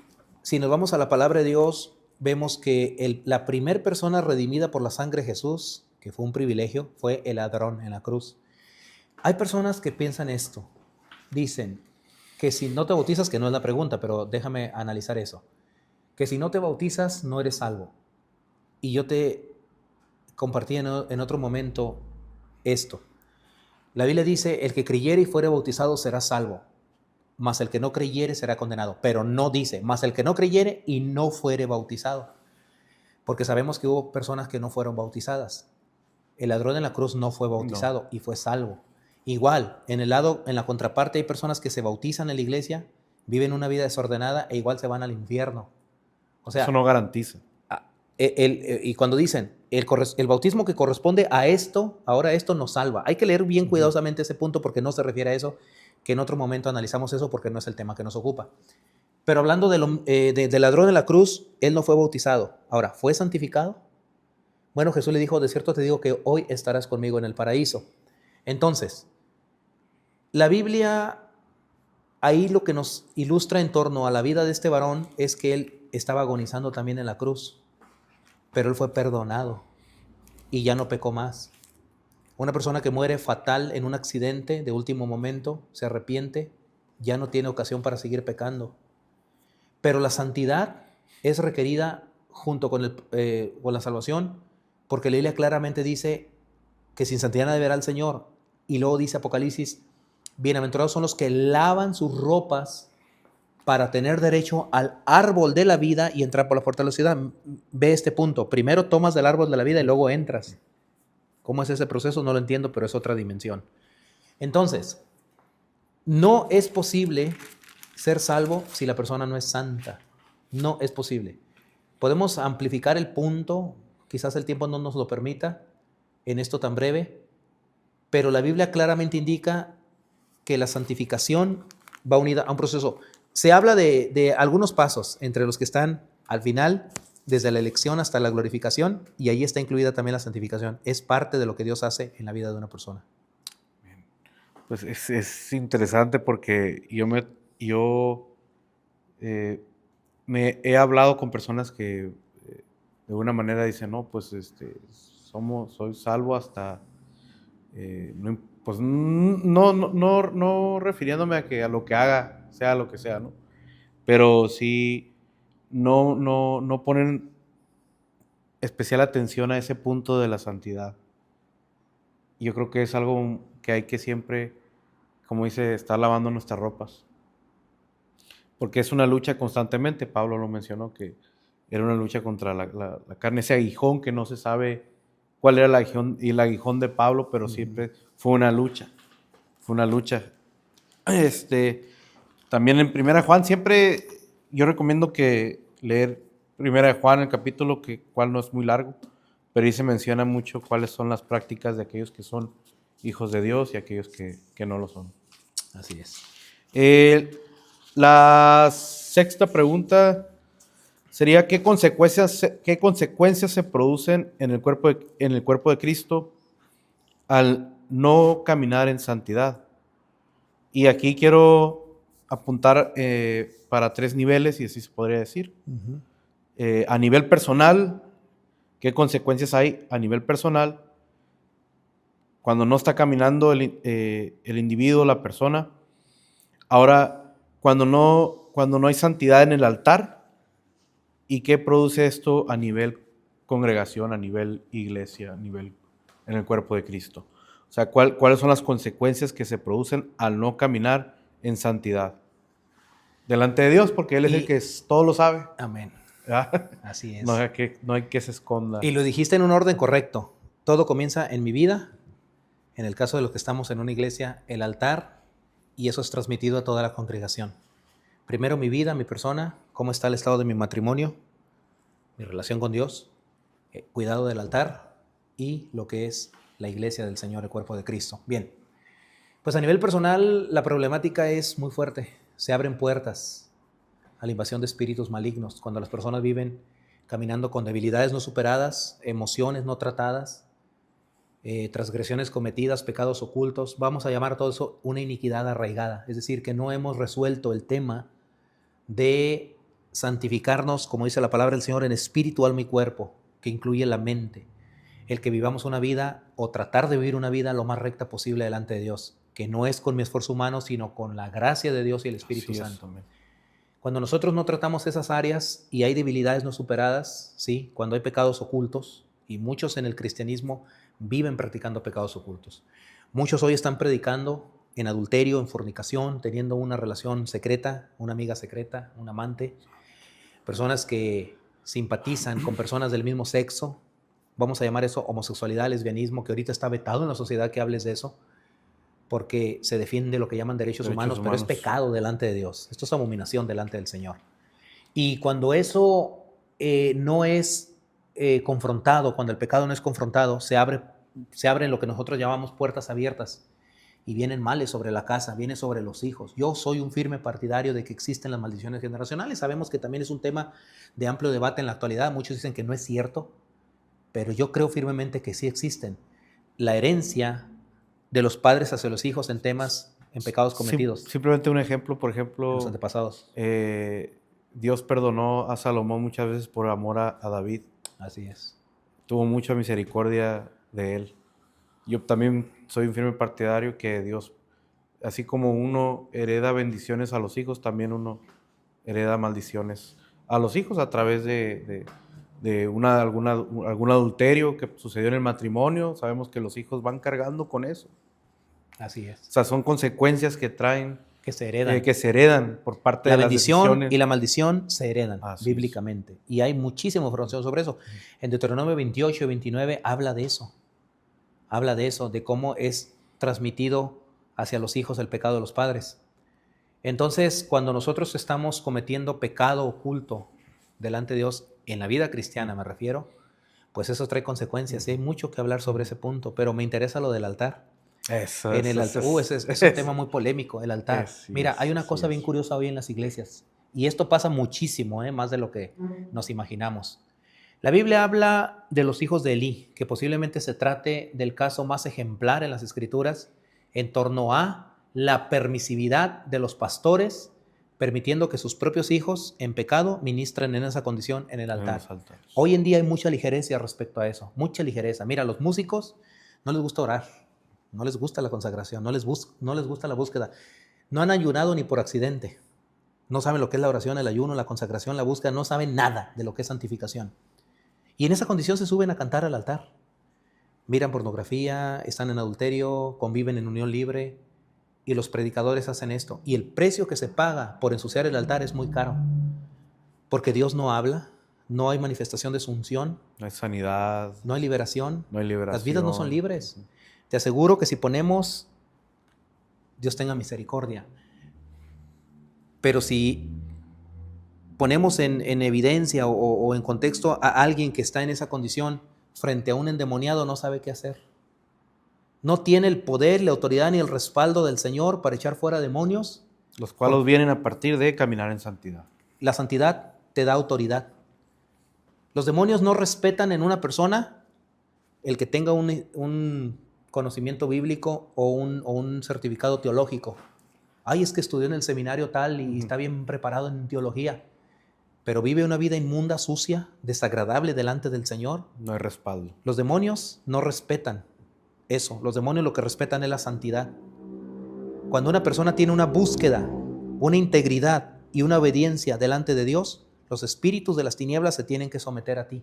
si nos vamos a la palabra de Dios, vemos que la primera persona redimida por la sangre de Jesús, que fue un privilegio, fue el ladrón en la cruz. Hay personas que piensan esto. Dicen que si no te bautizas, que no es la pregunta, pero déjame analizar eso, que si no te bautizas no eres salvo. Y yo te compartí en otro momento esto. La Biblia dice, el que creyere y fuere bautizado será salvo. mas el que no creyere será condenado. Pero no dice, mas el que no creyere y no fuere bautizado. Porque sabemos que hubo personas que no fueron bautizadas. El ladrón en la cruz no fue bautizado No. y fue salvo. Igual, en la contraparte hay personas que se bautizan en la iglesia, viven una vida desordenada e igual se van al infierno. O sea, eso no garantiza. y cuando dicen, el bautismo que corresponde a esto, ahora esto nos salva. Hay que leer bien cuidadosamente ese punto porque no se refiere a eso, que en otro momento analizamos eso porque no es el tema que nos ocupa. Pero hablando del ladrón en la cruz, él no fue bautizado. Ahora, ¿fue santificado? Bueno, Jesús le dijo, de cierto te digo que hoy estarás conmigo en el paraíso. Entonces, la Biblia, ahí lo que nos ilustra en torno a la vida de este varón es que él estaba agonizando también en la cruz, pero él fue perdonado y ya no pecó más. Una persona que muere fatal en un accidente de último momento, se arrepiente, ya no tiene ocasión para seguir pecando. Pero la santidad es requerida junto con la salvación, porque la Biblia claramente dice que sin santidad nadie verá al Señor. Y luego dice Apocalipsis, bienaventurados son los que lavan sus ropas para tener derecho al árbol de la vida y entrar por la puerta de la ciudad. Ve este punto. Primero tomas del árbol de la vida y luego entras. ¿Cómo es ese proceso? No lo entiendo, pero es otra dimensión. Entonces, no es posible ser salvo si la persona no es santa. No es posible. Podemos amplificar el punto, quizás el tiempo no nos lo permita en esto tan breve, pero la Biblia claramente indica que la santificación va unida a un proceso. Se habla de algunos pasos entre los que están al final, desde la elección hasta la glorificación, y ahí está incluida también la santificación. Es parte de lo que Dios hace en la vida de una persona. Pues es interesante porque me he hablado con personas que de alguna manera dicen, no, pues soy salvo hasta, pues no refiriéndome a que a lo que haga, sea lo que sea, ¿no? Pero sí no ponen especial atención a ese punto de la santidad. Yo creo que es algo que hay que siempre, como dice, estar lavando nuestras ropas. Porque es una lucha constantemente. Pablo lo mencionó, que era una lucha contra la carne, ese aguijón que no se sabe cuál era el aguijón de Pablo, pero siempre fue una lucha. Fue una lucha. También en Primera de Juan, siempre yo recomiendo que leer Primera de Juan, el capítulo, cual no es muy largo, pero ahí se menciona mucho cuáles son las prácticas de aquellos que son hijos de Dios y aquellos que no lo son. Así es. La sexta pregunta sería, ¿qué consecuencias se producen en el cuerpo de Cristo al no caminar en santidad? Y aquí quiero apuntar para 3 niveles, y así se podría decir. A nivel personal, ¿qué consecuencias hay a nivel personal cuando no está caminando el individuo, la persona? Ahora, cuando no hay santidad en el altar, ¿y qué produce esto a nivel congregación, a nivel iglesia, a nivel en el cuerpo de Cristo? O sea, ¿cuáles son las consecuencias que se producen al no caminar en santidad? Delante de Dios, porque Él es el que todo lo sabe. Amén. ¿Verdad? Así es. No hay que se esconda. Y lo dijiste en un orden correcto. Todo comienza en mi vida, en el caso de los que estamos en una iglesia, el altar, y eso es transmitido a toda la congregación. Primero mi vida, mi persona, cómo está el estado de mi matrimonio, mi relación con Dios, cuidado del altar y lo que es la iglesia del Señor, el cuerpo de Cristo. Bien, pues a nivel personal la problemática es muy fuerte. Se abren puertas a la invasión de espíritus malignos cuando las personas viven caminando con debilidades no superadas, emociones no tratadas, transgresiones cometidas, pecados ocultos. Vamos a llamar todo eso una iniquidad arraigada, es decir, que no hemos resuelto el tema de santificarnos, como dice la palabra del Señor, en espíritu, alma y cuerpo, que incluye la mente. El que vivamos una vida o tratar de vivir una vida lo más recta posible delante de Dios, que no es con mi esfuerzo humano, sino con la gracia de Dios y el Espíritu Santo. Cuando nosotros no tratamos esas áreas y hay debilidades no superadas, ¿sí? Cuando hay pecados ocultos, y muchos en el cristianismo viven practicando pecados ocultos. Muchos hoy están predicando en adulterio, en fornicación, teniendo una relación secreta, una amiga secreta, un amante, personas que simpatizan con personas del mismo sexo, vamos a llamar eso homosexualidad, lesbianismo, que ahorita está vetado en la sociedad que hables de eso, porque se defiende lo que llaman derechos humanos, pero es pecado delante de Dios. Esto es abominación delante del Señor. Y cuando eso no es confrontado, cuando el pecado no es confrontado, se abren lo que nosotros llamamos puertas abiertas y vienen males sobre la casa, vienen sobre los hijos. Yo soy un firme partidario de que existen las maldiciones generacionales. Sabemos que también es un tema de amplio debate en la actualidad. Muchos dicen que no es cierto, pero yo creo firmemente que sí existen. La herencia de los padres hacia los hijos en temas, en pecados cometidos. Simplemente un ejemplo, por ejemplo, los antepasados. Dios perdonó a Salomón muchas veces por amor a David. Así es. Tuvo mucha misericordia de él. Yo también soy un firme partidario que Dios, así como uno hereda bendiciones a los hijos, también uno hereda maldiciones a los hijos a través de algún adulterio que sucedió en el matrimonio. Sabemos que los hijos van cargando con eso. Así es. O sea, son consecuencias que traen, que se heredan. Que se heredan por parte de las decisiones. La bendición y la maldición se heredan bíblicamente. Es. Y hay muchísima información sobre eso. En Deuteronomio 28 y 29 habla de eso. Habla de eso, de cómo es transmitido hacia los hijos el pecado de los padres. Entonces, cuando nosotros estamos cometiendo pecado oculto delante de Dios, en la vida cristiana me refiero, pues eso trae consecuencias. Y hay mucho que hablar sobre ese punto, pero me interesa lo del altar. Eso, en el altar. Es un tema muy polémico, el altar. Mira, hay una cosa bien curiosa hoy en las iglesias, y esto pasa muchísimo, más de lo que nos imaginamos. La Biblia habla de los hijos de Elí, que posiblemente se trate del caso más ejemplar en las Escrituras en torno a la permisividad de los pastores, permitiendo que sus propios hijos en pecado ministren en esa condición en el altar. Hoy en día hay mucha ligereza respecto a eso, mucha ligereza. Mira, a los músicos no les gusta orar, no les gusta la consagración, no les gusta la búsqueda. No han ayunado ni por accidente. No saben lo que es la oración, el ayuno, la consagración, la búsqueda. No saben nada de lo que es santificación. Y en esa condición se suben a cantar al altar. Miran pornografía, están en adulterio, conviven en unión libre. Y los predicadores hacen esto. Y el precio que se paga por ensuciar el altar es muy caro. Porque Dios no habla, no hay manifestación de su unción. No hay sanidad. No hay liberación. No hay liberación. Las vidas no son libres. Te aseguro que si ponemos, Dios tenga misericordia, pero si ponemos en evidencia o en contexto a alguien que está en esa condición frente a un endemoniado, no sabe qué hacer. No tiene el poder, la autoridad ni el respaldo del Señor para echar fuera demonios. Los cuales vienen a partir de caminar en santidad. La santidad te da autoridad. Los demonios no respetan en una persona el que tenga un conocimiento bíblico o un certificado teológico. Ay, es que estudió en el seminario tal y está bien preparado en teología, pero vive una vida inmunda, sucia, desagradable delante del Señor. No hay respaldo. Los demonios no respetan eso. Los demonios lo que respetan es la santidad. Cuando una persona tiene una búsqueda, una integridad y una obediencia delante de Dios, los espíritus de las tinieblas se tienen que someter a ti.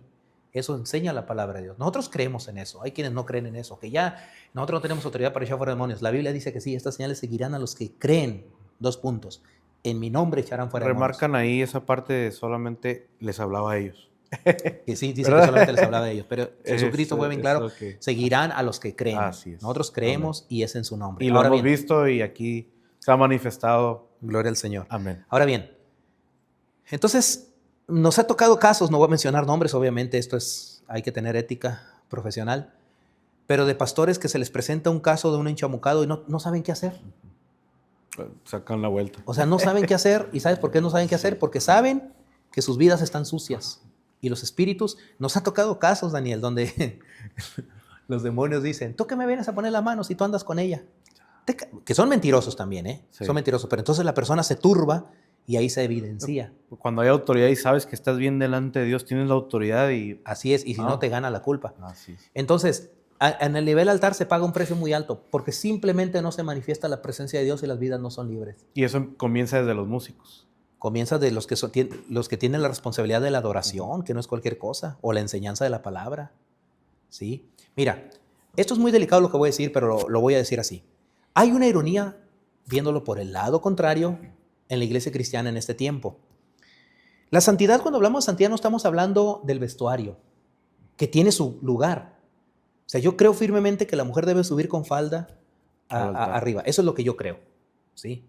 Eso enseña la palabra de Dios. Nosotros creemos en eso. Hay quienes no creen en eso, que ya nosotros no tenemos autoridad para echar fuera demonios. La Biblia dice que sí, estas señales seguirán a los que creen. 2 puntos. En mi nombre echarán fuera demonios. Remarcan ahí esa parte de solamente les hablaba a ellos. Que sí, dice que solamente les hablaba a ellos. Pero Jesucristo fue bien claro, seguirán a los que creen. Así es. Nosotros creemos. Amén. Y es en su nombre. Y lo hemos visto y aquí se ha manifestado. Gloria al Señor. Amén. Ahora bien, entonces nos ha tocado casos, no voy a mencionar nombres, obviamente, hay que tener ética profesional, pero de pastores que se les presenta un caso de un enchamucado y no saben qué hacer. Sacan la vuelta. O sea, no saben qué hacer. ¿Y sabes por qué no saben qué hacer? Porque saben que sus vidas están sucias. Y los espíritus, nos ha tocado casos, Daniel, donde los demonios dicen, ¿tú qué me vienes a poner la mano si tú andas con ella? Que son mentirosos también, Sí. Son mentirosos, pero entonces la persona se turba y ahí se evidencia. Cuando hay autoridad y sabes que estás bien delante de Dios, tienes la autoridad y... Así es, y si no te gana la culpa. Así es. Entonces, en el nivel altar se paga un precio muy alto, porque simplemente no se manifiesta la presencia de Dios y las vidas no son libres. Y eso comienza desde los músicos. Comienza de los que tienen la responsabilidad de la adoración, que no es cualquier cosa, o la enseñanza de la palabra. ¿Sí? Mira, esto es muy delicado lo que voy a decir, pero lo voy a decir así. Hay una ironía viéndolo por el lado contrario en la iglesia cristiana en este tiempo. La santidad, cuando hablamos de santidad, no estamos hablando del vestuario, que tiene su lugar. O sea, yo creo firmemente que la mujer debe subir con falda arriba. Eso es lo que yo creo, ¿sí?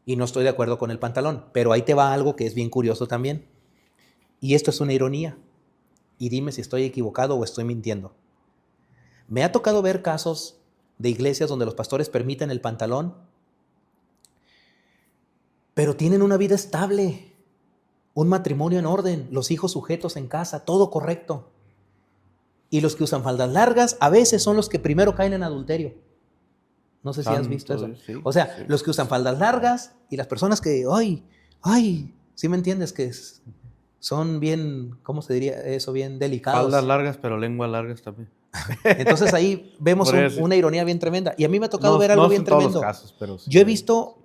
Y no estoy de acuerdo con el pantalón. Pero ahí te va algo que es bien curioso también. Y esto es una ironía. Y dime si estoy equivocado o estoy mintiendo. Me ha tocado ver casos de iglesias donde los pastores permiten el pantalón, pero tienen una vida estable, un matrimonio en orden, los hijos sujetos en casa, todo correcto. Y los que usan faldas largas a veces son los que primero caen en adulterio. No sé si has visto eso. Sí, o sea, sí. Los que usan faldas largas y las personas que, ¿sí me entiendes? Que son bien, ¿cómo se diría eso? Bien delicados. Faldas largas, pero lenguas largas también. Entonces ahí vemos una ironía bien tremenda. Y a mí me ha tocado ver algo bien tremendo. Todos los casos, pero sí, yo he visto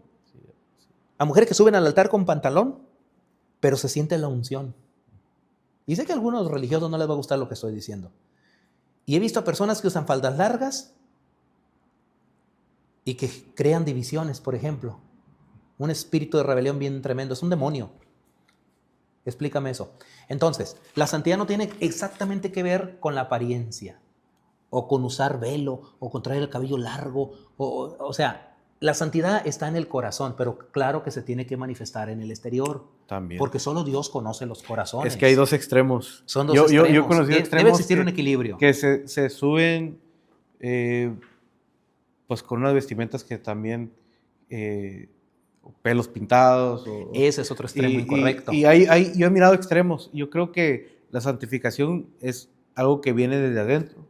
a mujeres que suben al altar con pantalón, pero se siente la unción. Y sé que a algunos religiosos no les va a gustar lo que estoy diciendo. Y he visto a personas que usan faldas largas y que crean divisiones, por ejemplo. Un espíritu de rebelión bien tremendo. Es un demonio. Explícame eso. Entonces, la santidad no tiene exactamente que ver con la apariencia, o con usar velo, o con traer el cabello largo. O sea, la santidad está en el corazón, pero claro que se tiene que manifestar en el exterior. También. Porque solo Dios conoce los corazones. Es que hay dos extremos. Son dos extremos. Yo he conocido extremos. Debe existir un equilibrio. Que se suben pues con unas vestimentas que también pelos pintados. Ese es otro extremo incorrecto. Y yo he mirado extremos. Yo creo que la santificación es algo que viene desde adentro.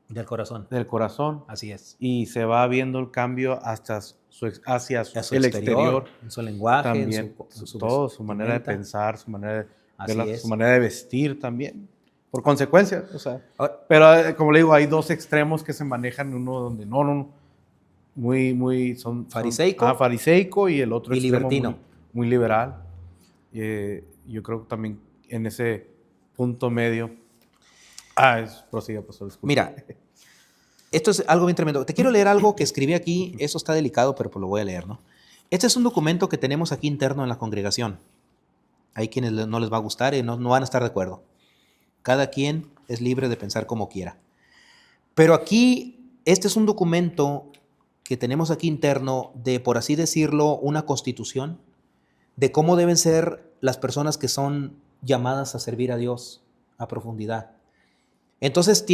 Del corazón. Del corazón. Así es. Y se va viendo el cambio hacia el exterior. En su lenguaje, también, en su manera de pensar, su manera de su manera de vestir también. Por consecuencia, o sea. Pero como le digo, hay dos extremos que se manejan, uno donde son fariseico. Fariseico, y el otro y extremo libertino. Muy liberal. Yo creo que también en ese punto medio. Prosiga, pastor. Disculpe. Mira, esto es algo bien tremendo. Te quiero leer algo que escribí aquí. Eso está delicado, pero pues lo voy a leer, ¿no? Este es un documento que tenemos aquí interno en la congregación. Hay quienes no les va a gustar y no van a estar de acuerdo. Cada quien es libre de pensar como quiera. Pero aquí, este es un documento que tenemos aquí interno de, por así decirlo, una constitución de cómo deben ser las personas que son llamadas a servir a Dios a profundidad. Entonces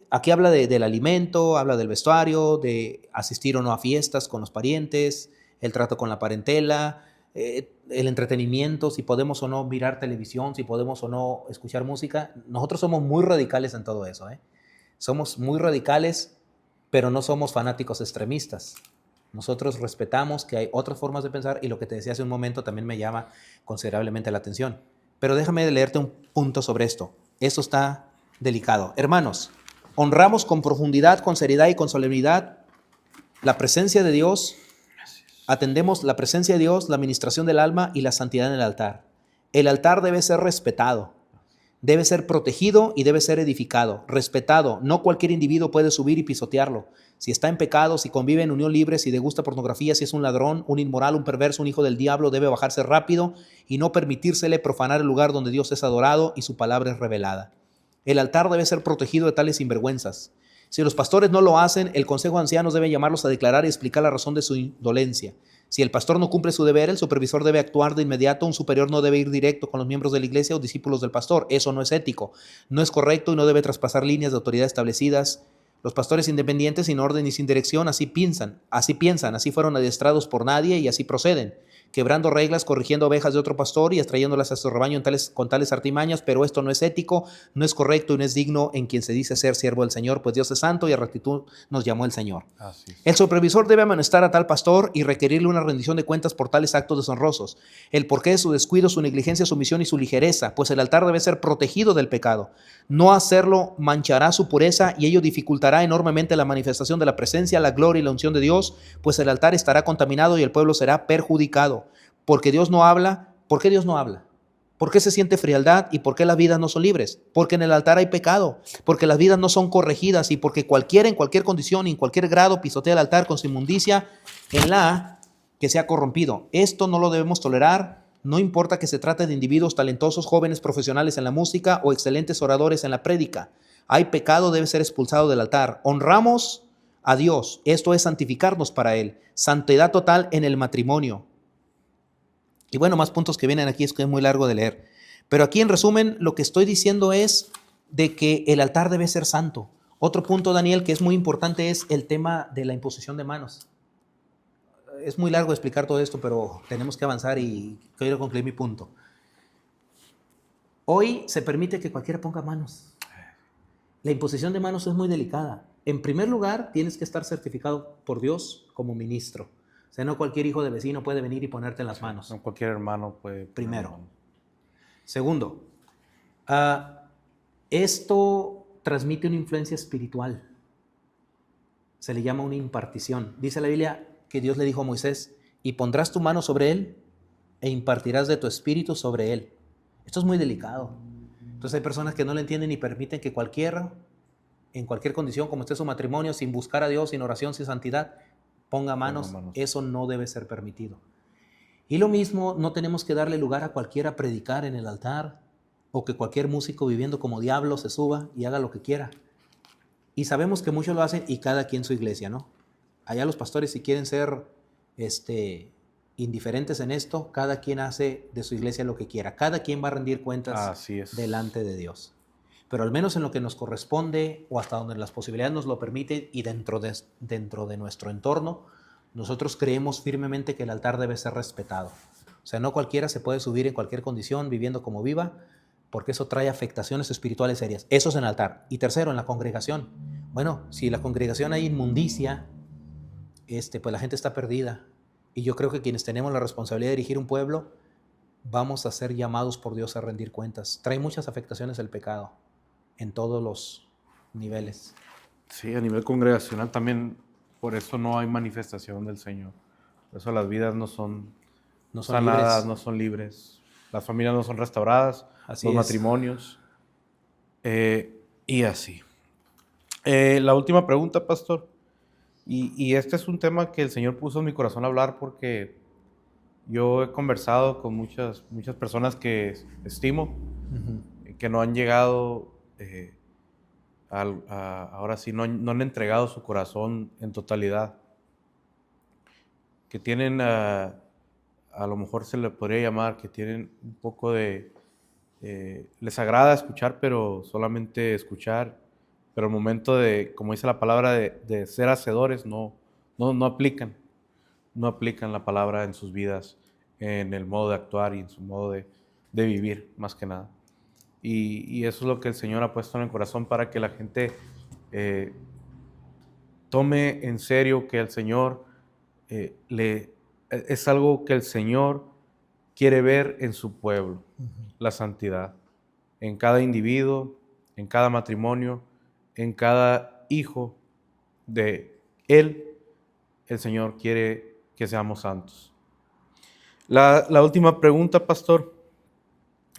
aquí habla del alimento, habla del vestuario, de asistir o no a fiestas con los parientes, el trato con la parentela, el entretenimiento, si podemos o no mirar televisión, si podemos o no escuchar música. Nosotros somos muy radicales en todo eso, ¿eh? Somos muy radicales, pero no somos fanáticos extremistas. Nosotros respetamos que hay otras formas de pensar y lo que te decía hace un momento también me llama considerablemente la atención. Pero déjame leerte un punto sobre esto. Esto está delicado. Hermanos, honramos con profundidad, con seriedad y con solemnidad la presencia de Dios. Atendemos la presencia de Dios, la administración del alma y la santidad en el altar. El altar debe ser respetado, debe ser protegido y debe ser edificado. Respetado, no cualquier individuo puede subir y pisotearlo. Si está en pecado, si convive en unión libre, si degusta pornografía, si es un ladrón, un inmoral, un perverso, un hijo del diablo, debe bajarse rápido y no permitírsele profanar el lugar donde Dios es adorado y su palabra es revelada. El altar debe ser protegido de tales sinvergüenzas. Si los pastores no lo hacen, el consejo de ancianos debe llamarlos a declarar y explicar la razón de su indolencia. Si el pastor no cumple su deber, el supervisor debe actuar de inmediato. Un superior no debe ir directo con los miembros de la iglesia o discípulos del pastor. Eso no es ético, no es correcto y no debe traspasar líneas de autoridad establecidas. Los pastores independientes, sin orden y sin dirección, así piensan, así fueron adiestrados por nadie y así proceden, quebrando reglas, corrigiendo ovejas de otro pastor y extrayéndolas a su rebaño con tales artimañas, pero esto no es ético, no es correcto y no es digno en quien se dice ser siervo del Señor, pues Dios es santo y a rectitud nos llamó el Señor. Así es. El supervisor debe amonestar a tal pastor y requerirle una rendición de cuentas por tales actos deshonrosos, el porqué de su descuido, su negligencia, su omisión y su ligereza, pues el altar debe ser protegido del pecado. No hacerlo manchará su pureza y ello dificultará enormemente la manifestación de la presencia, la gloria y la unción de Dios, pues el altar estará contaminado y el pueblo será perjudicado. Porque Dios no habla. ¿Por qué Dios no habla? ¿Por qué se siente frialdad y por qué las vidas no son libres? Porque en el altar hay pecado, porque las vidas no son corregidas y porque cualquiera en cualquier condición y en cualquier grado pisotea el altar con su inmundicia en la que se ha corrompido. Esto no lo debemos tolerar, no importa que se trate de individuos talentosos, jóvenes profesionales en la música o excelentes oradores en la prédica. Hay pecado, debe ser expulsado del altar. Honramos a Dios, esto es santificarnos para Él. Santidad total en el matrimonio. Y bueno, más puntos que vienen aquí, es que es muy largo de leer. Pero aquí en resumen, lo que estoy diciendo es de que el altar debe ser santo. Otro punto, Daniel, que es muy importante es el tema de la imposición de manos. Es muy largo explicar todo esto, pero tenemos que avanzar y quiero concluir mi punto. Hoy se permite que cualquiera ponga manos. La imposición de manos es muy delicada. En primer lugar, tienes que estar certificado por Dios como ministro. O sea, no cualquier hijo de vecino puede venir y ponerte en las manos. No cualquier hermano puede. Primero. Segundo, esto transmite una influencia espiritual. Se le llama una impartición. Dice la Biblia que Dios le dijo a Moisés, y pondrás tu mano sobre él e impartirás de tu espíritu sobre él. Esto es muy delicado. Entonces hay personas que no lo entienden y permiten que cualquiera, en cualquier condición, como esté su matrimonio, sin buscar a Dios, sin oración, sin santidad, ponga manos. Eso no debe ser permitido. Y lo mismo, no tenemos que darle lugar a cualquiera a predicar en el altar o que cualquier músico viviendo como diablo se suba y haga lo que quiera. Y sabemos que muchos lo hacen y cada quien su iglesia, ¿no? Allá los pastores, si quieren ser indiferentes en esto, cada quien hace de su iglesia lo que quiera. Cada quien va a rendir cuentas delante de Dios. Pero al menos en lo que nos corresponde o hasta donde las posibilidades nos lo permiten y dentro de nuestro entorno, nosotros creemos firmemente que el altar debe ser respetado. O sea, no cualquiera se puede subir en cualquier condición, viviendo como viva, porque eso trae afectaciones espirituales serias. Eso es en el altar. Y tercero, en la congregación. Bueno, si en la congregación hay inmundicia, pues la gente está perdida. Y yo creo que quienes tenemos la responsabilidad de dirigir un pueblo, vamos a ser llamados por Dios a rendir cuentas. Trae muchas afectaciones el pecado, en todos los niveles. Sí, a nivel congregacional también. Por eso no hay manifestación del Señor. Por eso las vidas no son sanadas, libres. No son libres. Las familias no son restauradas, los matrimonios. Y así. La última pregunta, pastor. Y este es un tema que el Señor puso en mi corazón a hablar porque yo he conversado con muchas personas que estimo, que no han llegado... ahora sí, no han entregado su corazón en totalidad, que tienen, a lo mejor se le podría llamar, que tienen un poco de, les agrada escuchar, pero solamente escuchar, pero al momento de, como dice la palabra, de ser hacedores, no aplican la palabra en sus vidas, en el modo de actuar y en su modo de vivir, más que nada. Y eso es lo que el Señor ha puesto en el corazón para que la gente tome en serio que el Señor es algo que el Señor quiere ver en su pueblo, la santidad, en cada individuo, en cada matrimonio, en cada hijo de Él. El Señor quiere que seamos santos. La última pregunta, pastor,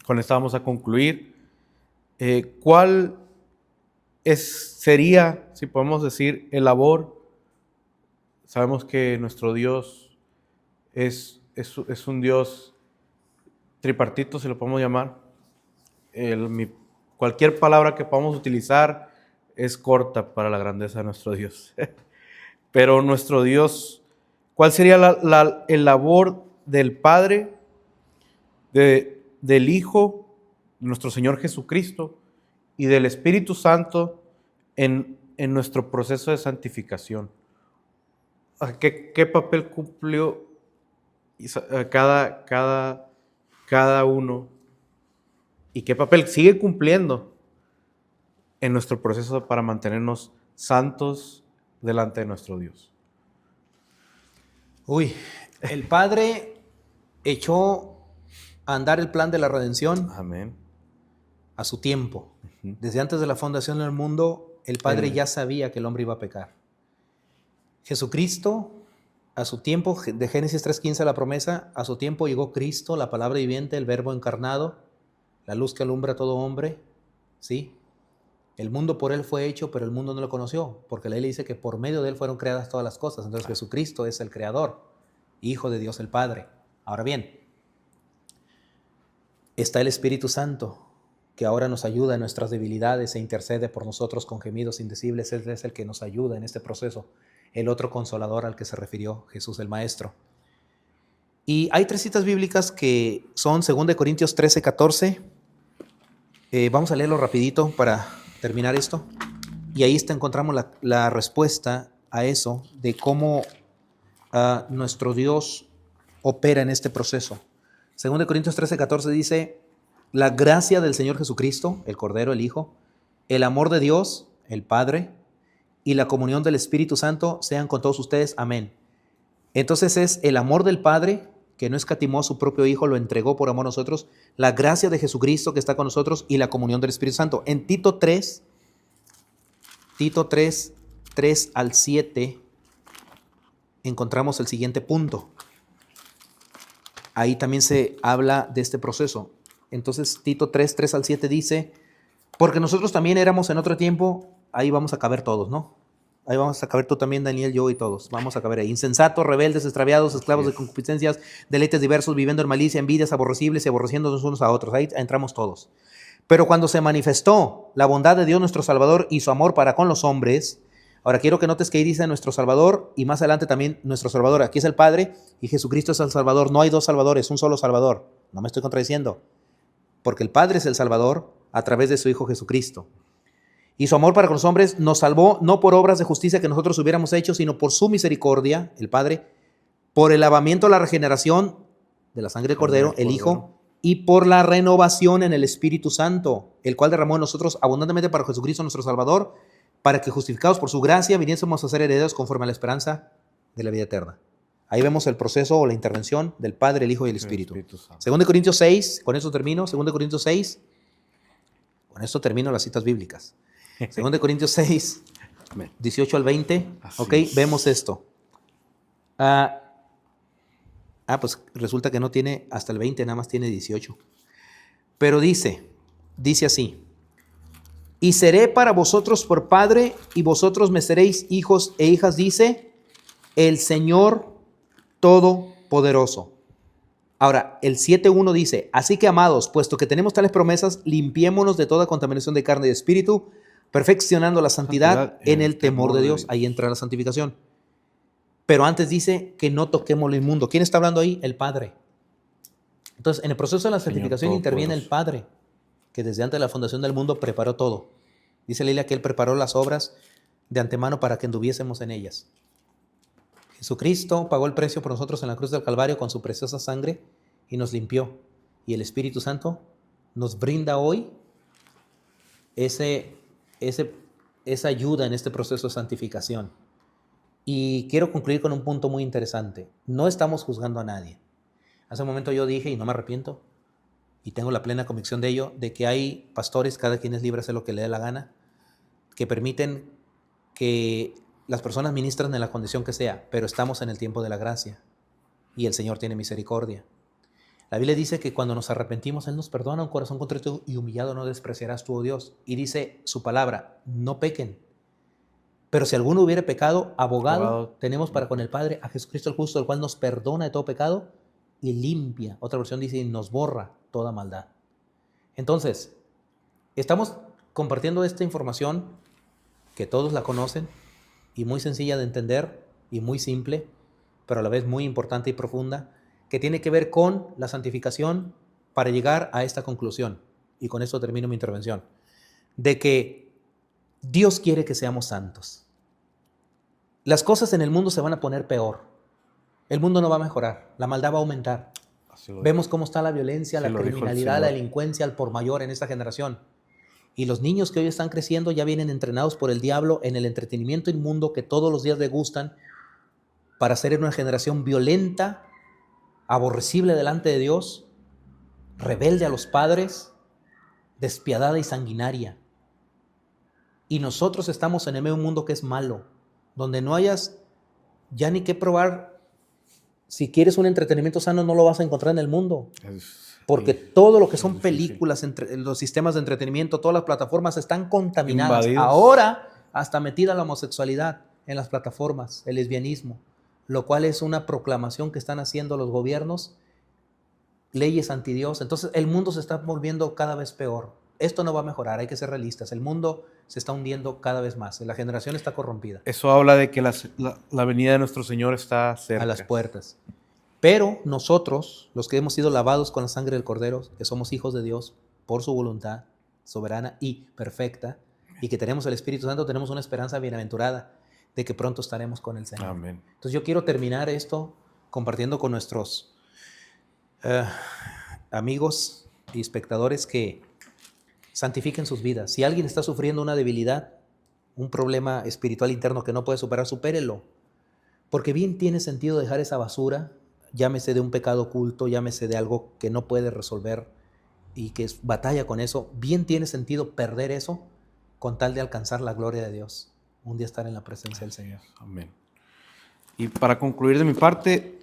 con esta vamos a concluir. ¿Cuál sería, si podemos decir, el labor? Sabemos que nuestro Dios es un Dios tripartito, si lo podemos llamar. Cualquier palabra que podamos utilizar es corta para la grandeza de nuestro Dios. Pero nuestro Dios, ¿cuál sería el labor del Padre, del Hijo, nuestro Señor Jesucristo y del Espíritu Santo en nuestro proceso de santificación? ¿Qué papel cumplió cada uno y qué papel sigue cumpliendo en nuestro proceso para mantenernos santos delante de nuestro Dios? El Padre echó a andar el plan de la redención. Amén. A su tiempo. Desde antes de la fundación del mundo, el Padre ya sabía que el hombre iba a pecar. Jesucristo, a su tiempo, de Génesis 3:15 la promesa, a su tiempo llegó Cristo, la palabra viviente, el verbo encarnado, la luz que alumbra a todo hombre, ¿sí? El mundo por él fue hecho, pero el mundo no lo conoció, porque la ley dice que por medio de él fueron creadas todas las cosas. Entonces Jesucristo es el creador, Hijo de Dios el Padre. Ahora bien, está el Espíritu Santo, que ahora nos ayuda en nuestras debilidades e intercede por nosotros con gemidos indecibles. Él es el que nos ayuda en este proceso, el otro consolador al que se refirió Jesús el Maestro. Y hay 3 citas bíblicas que son 2 Corintios 13, 14. Vamos a leerlo rapidito para terminar esto. Y ahí encontramos la respuesta a eso, de cómo nuestro Dios opera en este proceso. 2 Corintios 13, 14 dice: la gracia del Señor Jesucristo, el Cordero, el Hijo, el amor de Dios, el Padre, y la comunión del Espíritu Santo sean con todos ustedes. Amén. Entonces es el amor del Padre, que no escatimó a su propio Hijo, lo entregó por amor a nosotros, la gracia de Jesucristo que está con nosotros y la comunión del Espíritu Santo. En Tito 3, 3 al 7, encontramos el siguiente punto. Ahí también se habla de este proceso. Entonces Tito 3, 3 al 7 dice: porque nosotros también éramos en otro tiempo, ahí vamos a caber todos, ¿no? Ahí vamos a caber tú también, Daniel, yo y todos. Vamos a caber ahí. Insensatos, rebeldes, extraviados, esclavos de concupiscencias, deleites diversos, viviendo en malicia, envidias, aborrecibles y aborreciéndonos unos a otros. Ahí entramos todos. Pero cuando se manifestó la bondad de Dios nuestro Salvador y su amor para con los hombres, ahora quiero que notes que ahí dice nuestro Salvador y más adelante también nuestro Salvador. Aquí es el Padre y Jesucristo es el Salvador. No hay 2 Salvadores, un solo Salvador. No me estoy contradiciendo. Porque el Padre es el Salvador a través de su Hijo Jesucristo. Y su amor para con los hombres nos salvó no por obras de justicia que nosotros hubiéramos hecho, sino por su misericordia, el Padre, por el lavamiento, la regeneración de la sangre del Cordero, el Hijo, y por la renovación en el Espíritu Santo, el cual derramó en nosotros abundantemente para Jesucristo nuestro Salvador, para que justificados por su gracia viniésemos a ser herederos conforme a la esperanza de la vida eterna. Ahí vemos el proceso o la intervención del Padre, el Hijo y el Espíritu. 2 Corintios 6, con eso termino. 2 Corintios 6, con esto termino las citas bíblicas. 2 Corintios 6, 18 al 20. Ok, vemos esto. Pues resulta que no tiene hasta el 20, nada más tiene 18. Pero dice así: y seré para vosotros por Padre, y vosotros me seréis hijos e hijas, dice el Señor Todopoderoso. Ahora, el 7.1 dice: así que, amados, puesto que tenemos tales promesas, limpiémonos de toda contaminación de carne y de espíritu, perfeccionando la santidad en el temor de Dios. Ahí entra la santificación. Pero antes dice que no toquemos lo inmundo. ¿Quién está hablando ahí? El Padre. Entonces, en el proceso de la santificación interviene el Padre, que desde antes de la fundación del mundo preparó todo. Dice la Biblia que Él preparó las obras de antemano para que anduviésemos en ellas. Jesucristo pagó el precio por nosotros en la cruz del Calvario con su preciosa sangre y nos limpió. Y el Espíritu Santo nos brinda hoy esa ayuda en este proceso de santificación. Y quiero concluir con un punto muy interesante. No estamos juzgando a nadie. Hace un momento yo dije, y no me arrepiento, y tengo la plena convicción de ello, de que hay pastores, cada quien es libre de hacer lo que le dé la gana, que permiten que las personas ministran en la condición que sea, pero estamos en el tiempo de la gracia y el Señor tiene misericordia. La Biblia dice que cuando nos arrepentimos, Él nos perdona. Un corazón contrito y humillado no despreciarás tú, oh Dios. Y dice su palabra: no pequen. Pero si alguno hubiere pecado, abogado tenemos para con el Padre, a Jesucristo el justo, el cual nos perdona de todo pecado y limpia. Otra versión dice: nos borra toda maldad. Entonces, estamos compartiendo esta información que todos la conocen y muy sencilla de entender y muy simple, pero a la vez muy importante y profunda, que tiene que ver con la santificación para llegar a esta conclusión. Y con esto termino mi intervención. De que Dios quiere que seamos santos. Las cosas en el mundo se van a poner peor. El mundo no va a mejorar. La maldad va a aumentar. Vemos cómo está la violencia, la criminalidad, la delincuencia al por mayor en esta generación. Y los niños que hoy están creciendo ya vienen entrenados por el diablo en el entretenimiento inmundo que todos los días le gustan para ser una generación violenta, aborrecible delante de Dios, rebelde a los padres, despiadada y sanguinaria. Y nosotros estamos en el medio de un mundo que es malo, donde no hayas ya ni qué probar. Si quieres un entretenimiento sano, no lo vas a encontrar en el mundo. Porque Sí. todo lo que son Sí. películas, los sistemas de entretenimiento, todas las plataformas están contaminadas. Invadidos. Ahora hasta metida la homosexualidad en las plataformas, el lesbianismo, lo cual es una proclamación que están haciendo los gobiernos, leyes antidios. Entonces el mundo se está volviendo cada vez peor. Esto no va a mejorar, hay que ser realistas. El mundo se está hundiendo cada vez más. La generación está corrompida. Eso habla de que la venida de nuestro Señor está cerca. A las puertas. Pero nosotros, los que hemos sido lavados con la sangre del Cordero, que somos hijos de Dios por su voluntad soberana y perfecta, y que tenemos el Espíritu Santo, tenemos una esperanza bienaventurada de que pronto estaremos con el Señor. Amén. Entonces yo quiero terminar esto compartiendo con nuestros amigos y espectadores que santifiquen sus vidas. Si alguien está sufriendo una debilidad, un problema espiritual interno que no puede superar, supérelo. Porque bien tiene sentido dejar esa basura, llámese de un pecado oculto, llámese de algo que no puede resolver y que batalla con eso. Bien tiene sentido perder eso con tal de alcanzar la gloria de Dios. Un día estar en la presencia del Señor. Amén. Y para concluir de mi parte,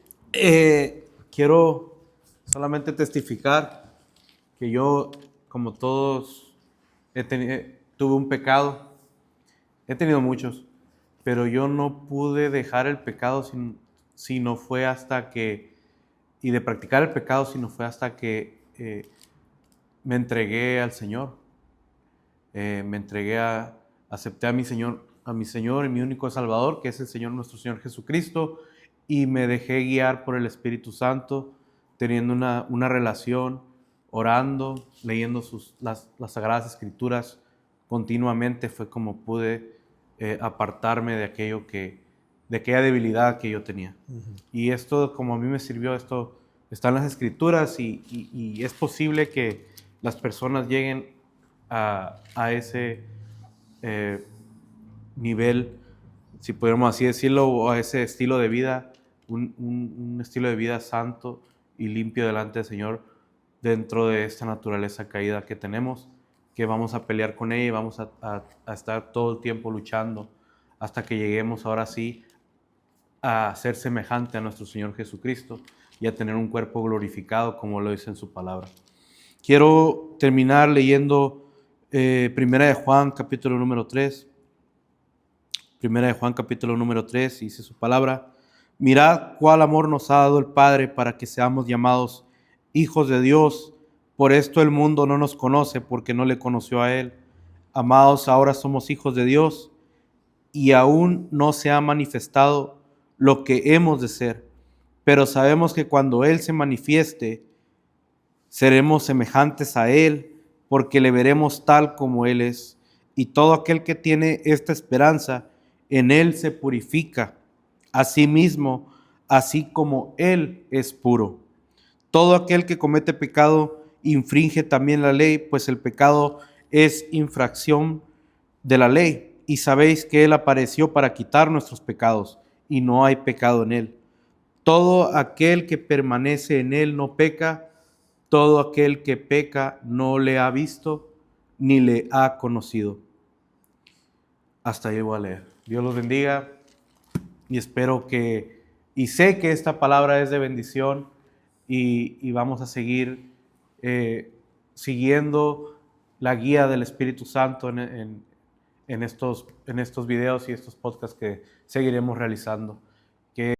quiero solamente testificar que yo, como todos, tuve un pecado. He tenido muchos, pero yo no pude dejar el pecado si no fue hasta que, y de practicar el pecado si no fue hasta que me entregué al Señor. Me entregué acepté a mi Señor y mi único Salvador, que es el Señor, nuestro Señor Jesucristo, y me dejé guiar por el Espíritu Santo, teniendo una relación, orando, leyendo las Sagradas Escrituras continuamente. Fue como pude apartarme de de aquella debilidad que yo tenía. Uh-huh. Y esto, como a mí me sirvió, esto está en las Escrituras y es posible que las personas lleguen a ese nivel, si pudiéramos así decirlo, o a ese estilo de vida, un estilo de vida santo y limpio delante del Señor, dentro de esta naturaleza caída que tenemos, que vamos a pelear con ella y vamos a estar todo el tiempo luchando hasta que lleguemos ahora sí a ser semejante a nuestro Señor Jesucristo y a tener un cuerpo glorificado como lo dice en su palabra. Quiero terminar leyendo Primera de Juan, capítulo número 3. Primera de Juan, capítulo número 3, dice su palabra: mirad cuál amor nos ha dado el Padre para que seamos llamados hijos de Dios. Por esto el mundo no nos conoce, porque no le conoció a Él. Amados, ahora somos hijos de Dios y aún no se ha manifestado lo que hemos de ser. Pero sabemos que cuando Él se manifieste, seremos semejantes a Él, porque le veremos tal como Él es. Y todo aquel que tiene esta esperanza en Él se purifica a sí mismo, así como Él es puro. Todo aquel que comete pecado infringe también la ley, pues el pecado es infracción de la ley. Y sabéis que Él apareció para quitar nuestros pecados, y no hay pecado en Él. Todo aquel que permanece en Él no peca. Todo aquel que peca no le ha visto ni le ha conocido. Hasta ahí voy a leer. Dios los bendiga y espero y sé que esta palabra es de bendición y vamos a seguir siguiendo la guía del Espíritu Santo en estos videos y estos podcasts que seguiremos realizando.